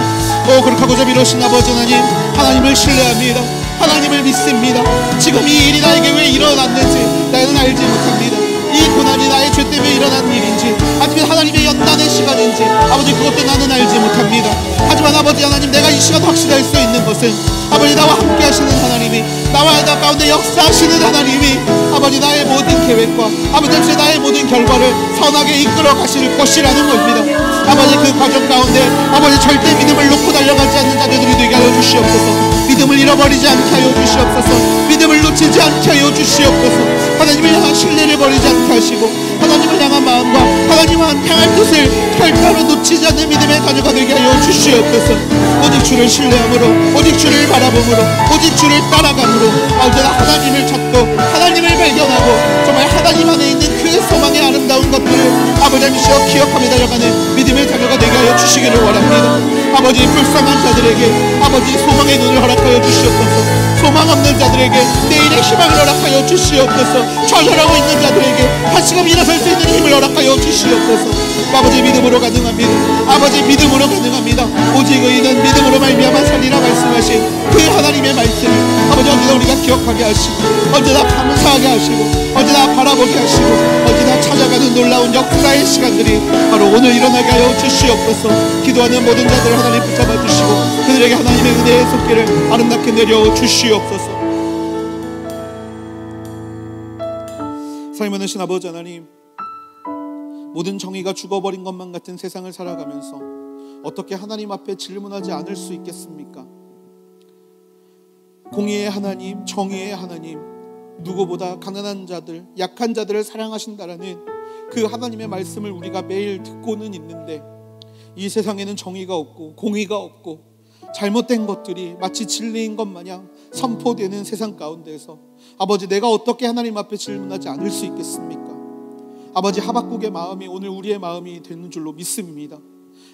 오 거룩하고 자비로우신 아버지 하나님, 하나님을 신뢰합니다. 하나님을 믿습니다. 지금 이 일이 나에게 왜 일어났는지 나는 알지 못합니다. 이 고난이 나의 죄 때문에 일어난 일인지 아니면 하나님의 연단의 시간인지 아버지 그것도 나는 알지 못합니다. 하지만 아버지 하나님, 내가 이 시간 확신할 수 있는 것은 아버지 나와 함께 하시는 하나님이 나와 나 가운데 역사하시는 하나님이 아버지 나의 모든 계획과 아버지 나의 모든 결과를 선하게 이끌어 가실 것이라는 겁니다. 아버지 그 과정 가운데 아버지 절대 믿음을 놓고 달려가지 않는 자녀들이 되게 하여 주시옵소서. 믿음을 잃어버리지 않게 하여 주시옵소서. 믿음을 놓치지 않게 하여 주시옵소서. 하나님을 향한 신뢰를 버리지 않게 하시고 하나님을 향한 마음과 하나님과 향할 뜻을 결단으로 놓치지 않는 믿음의 자녀가 되게 하여 주시옵소서. 오직 주를 신뢰함으로 오직 주를 바라봄으로 오직 주를 따라감으로 언제나 하나님을 찾고 하나님을 발견하고 정말 하나님 안에 있는 그 소망의 아름다운 것들을 아버지 하시어 기억하며 달려가는 믿음의 자녀가 되게 하여 주시기를 원합니다. 아버지 불쌍한 자들에게 아버지 소망의 눈을 허락하여 주시옵소서. 소망 없는 자들에게 내일의 희망을 허락하여 주시옵소서. 좌절하고 있는 자들에게 다시금 일어설 수 있는 힘을 허락하여 주시옵소서. 아버지 믿음으로 가능합니다. 아버지 믿음으로 가능합니다. 오직 의인은 믿음으로 말미암아 살리라 말씀하신 그 하나님의 말씀을 아버지 언제나 우리가 기억하게 하시고 언제나 감사하게 하시고 언제나 바라보게 하시고 언제나 찾아가는 놀라운 역사의 시간들이 바로 오늘 일어나게 하여 주시옵소서. 기도하는 모든 자들을 하나님 붙잡아 주시고 그들에게 하나님의 은혜의 손길을 아름답게 내려 주시옵소서. 사랑이 많으신 아버지 하나님, 모든 정의가 죽어버린 것만 같은 세상을 살아가면서 어떻게 하나님 앞에 질문하지 않을 수 있겠습니까? 공의의 하나님, 정의의 하나님, 누구보다 가난한 자들, 약한 자들을 사랑하신다라는 그 하나님의 말씀을 우리가 매일 듣고는 있는데, 이 세상에는 정의가 없고 공의가 없고 잘못된 것들이 마치 진리인 것 마냥 선포되는 세상 가운데서 아버지, 내가 어떻게 하나님 앞에 질문하지 않을 수 있겠습니까? 아버지, 하박국의 마음이 오늘 우리의 마음이 되는 줄로 믿습니다.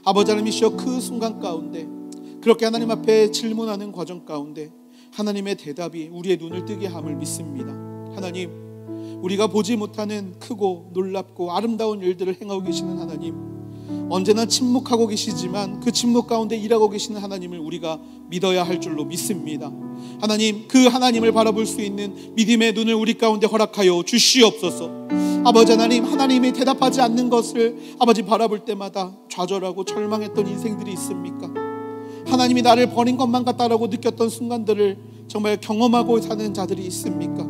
아버지 하나님이시여, 그 순간 가운데 그렇게 하나님 앞에 질문하는 과정 가운데 하나님의 대답이 우리의 눈을 뜨게 함을 믿습니다. 하나님, 우리가 보지 못하는 크고 놀랍고 아름다운 일들을 행하고 계시는 하나님, 언제나 침묵하고 계시지만 그 침묵 가운데 일하고 계시는 하나님을 우리가 믿어야 할 줄로 믿습니다. 하나님, 그 하나님을 바라볼 수 있는 믿음의 눈을 우리 가운데 허락하여 주시옵소서. 아버지 하나님, 하나님이 대답하지 않는 것을 아버지 바라볼 때마다 좌절하고 절망했던 인생들이 있습니까? 하나님이 나를 버린 것만 같다라고 느꼈던 순간들을 정말 경험하고 사는 자들이 있습니까?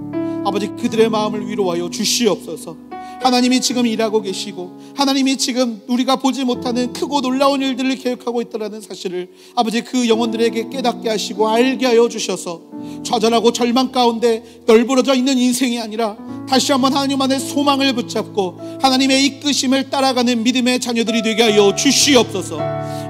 아버지, 그들의 마음을 위로하여 주시옵소서. 하나님이 지금 일하고 계시고 하나님이 지금 우리가 보지 못하는 크고 놀라운 일들을 계획하고 있다는 사실을 아버지, 그 영혼들에게 깨닫게 하시고 알게 하여 주셔서 좌절하고 절망 가운데 널브러져 있는 인생이 아니라 다시 한번 하나님 안에 소망을 붙잡고 하나님의 이끄심을 따라가는 믿음의 자녀들이 되게 하여 주시옵소서.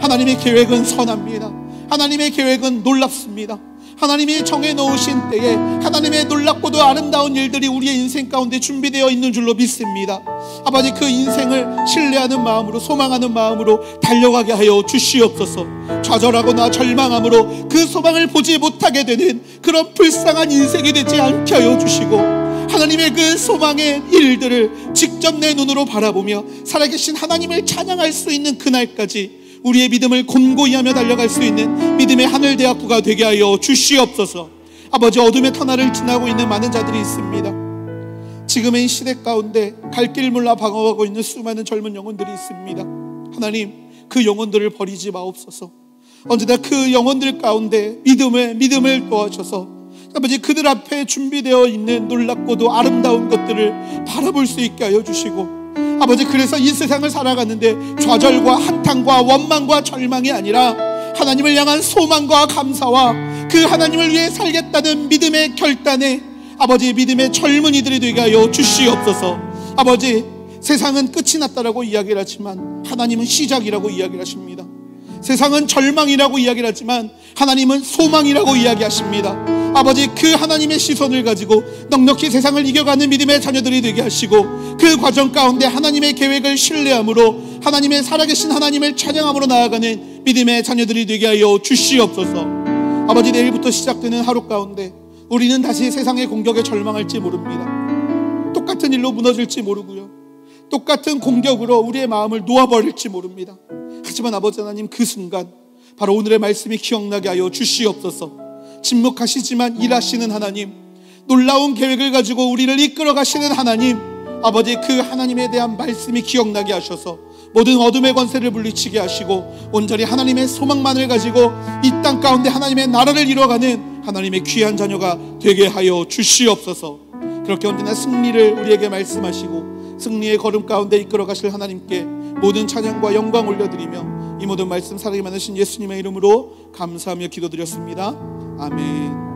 하나님의 계획은 선합니다. 하나님의 계획은 놀랍습니다. 하나님이 정해놓으신 때에 하나님의 놀랍고도 아름다운 일들이 우리의 인생 가운데 준비되어 있는 줄로 믿습니다. 아버지, 그 인생을 신뢰하는 마음으로, 소망하는 마음으로 달려가게 하여 주시옵소서. 좌절하거나 절망함으로 그 소망을 보지 못하게 되는 그런 불쌍한 인생이 되지 않게 하여 주시고, 하나님의 그 소망의 일들을 직접 내 눈으로 바라보며 살아계신 하나님을 찬양할 수 있는 그날까지 우리의 믿음을 곤고히 하며 달려갈 수 있는 믿음의 하늘대학구가 되게 하여 주시옵소서. 아버지, 어둠의 터널을 지나고 있는 많은 자들이 있습니다. 지금의 이 시대 가운데 갈 길 몰라 방황하고 있는 수많은 젊은 영혼들이 있습니다. 하나님, 그 영혼들을 버리지 마옵소서. 언제나 그 영혼들 가운데 믿음을 도와줘서 아버지, 그들 앞에 준비되어 있는 놀랍고도 아름다운 것들을 바라볼 수 있게 하여 주시고, 아버지, 그래서 이 세상을 살아가는데 좌절과 한탄과 원망과 절망이 아니라 하나님을 향한 소망과 감사와 그 하나님을 위해 살겠다는 믿음의 결단에 아버지, 믿음의 젊은이들이 되게 하여 주시옵소서. 아버지, 세상은 끝이 났다라고 이야기를 하지만 하나님은 시작이라고 이야기를 하십니다. 세상은 절망이라고 이야기를 하지만 하나님은 소망이라고 이야기하십니다. 아버지, 그 하나님의 시선을 가지고 넉넉히 세상을 이겨가는 믿음의 자녀들이 되게 하시고, 그 과정 가운데 하나님의 계획을 신뢰함으로 하나님의 살아계신 하나님을 찬양함으로 나아가는 믿음의 자녀들이 되게 하여 주시옵소서. 아버지, 내일부터 시작되는 하루 가운데 우리는 다시 세상의 공격에 절망할지 모릅니다. 똑같은 일로 무너질지 모르고요, 똑같은 공격으로 우리의 마음을 놓아버릴지 모릅니다. 하지만 아버지 하나님, 그 순간 바로 오늘의 말씀이 기억나게 하여 주시옵소서. 침묵하시지만 일하시는 하나님, 놀라운 계획을 가지고 우리를 이끌어 가시는 하나님, 아버지, 그 하나님에 대한 말씀이 기억나게 하셔서 모든 어둠의 권세를 물리치게 하시고 온전히 하나님의 소망만을 가지고 이 땅 가운데 하나님의 나라를 이루어가는 하나님의 귀한 자녀가 되게 하여 주시옵소서. 그렇게 언제나 승리를 우리에게 말씀하시고 승리의 걸음 가운데 이끌어 가실 하나님께 모든 찬양과 영광 올려드리며 이 모든 말씀 살아있게 만드신 예수님의 이름으로 감사하며 기도드렸습니다. 아멘.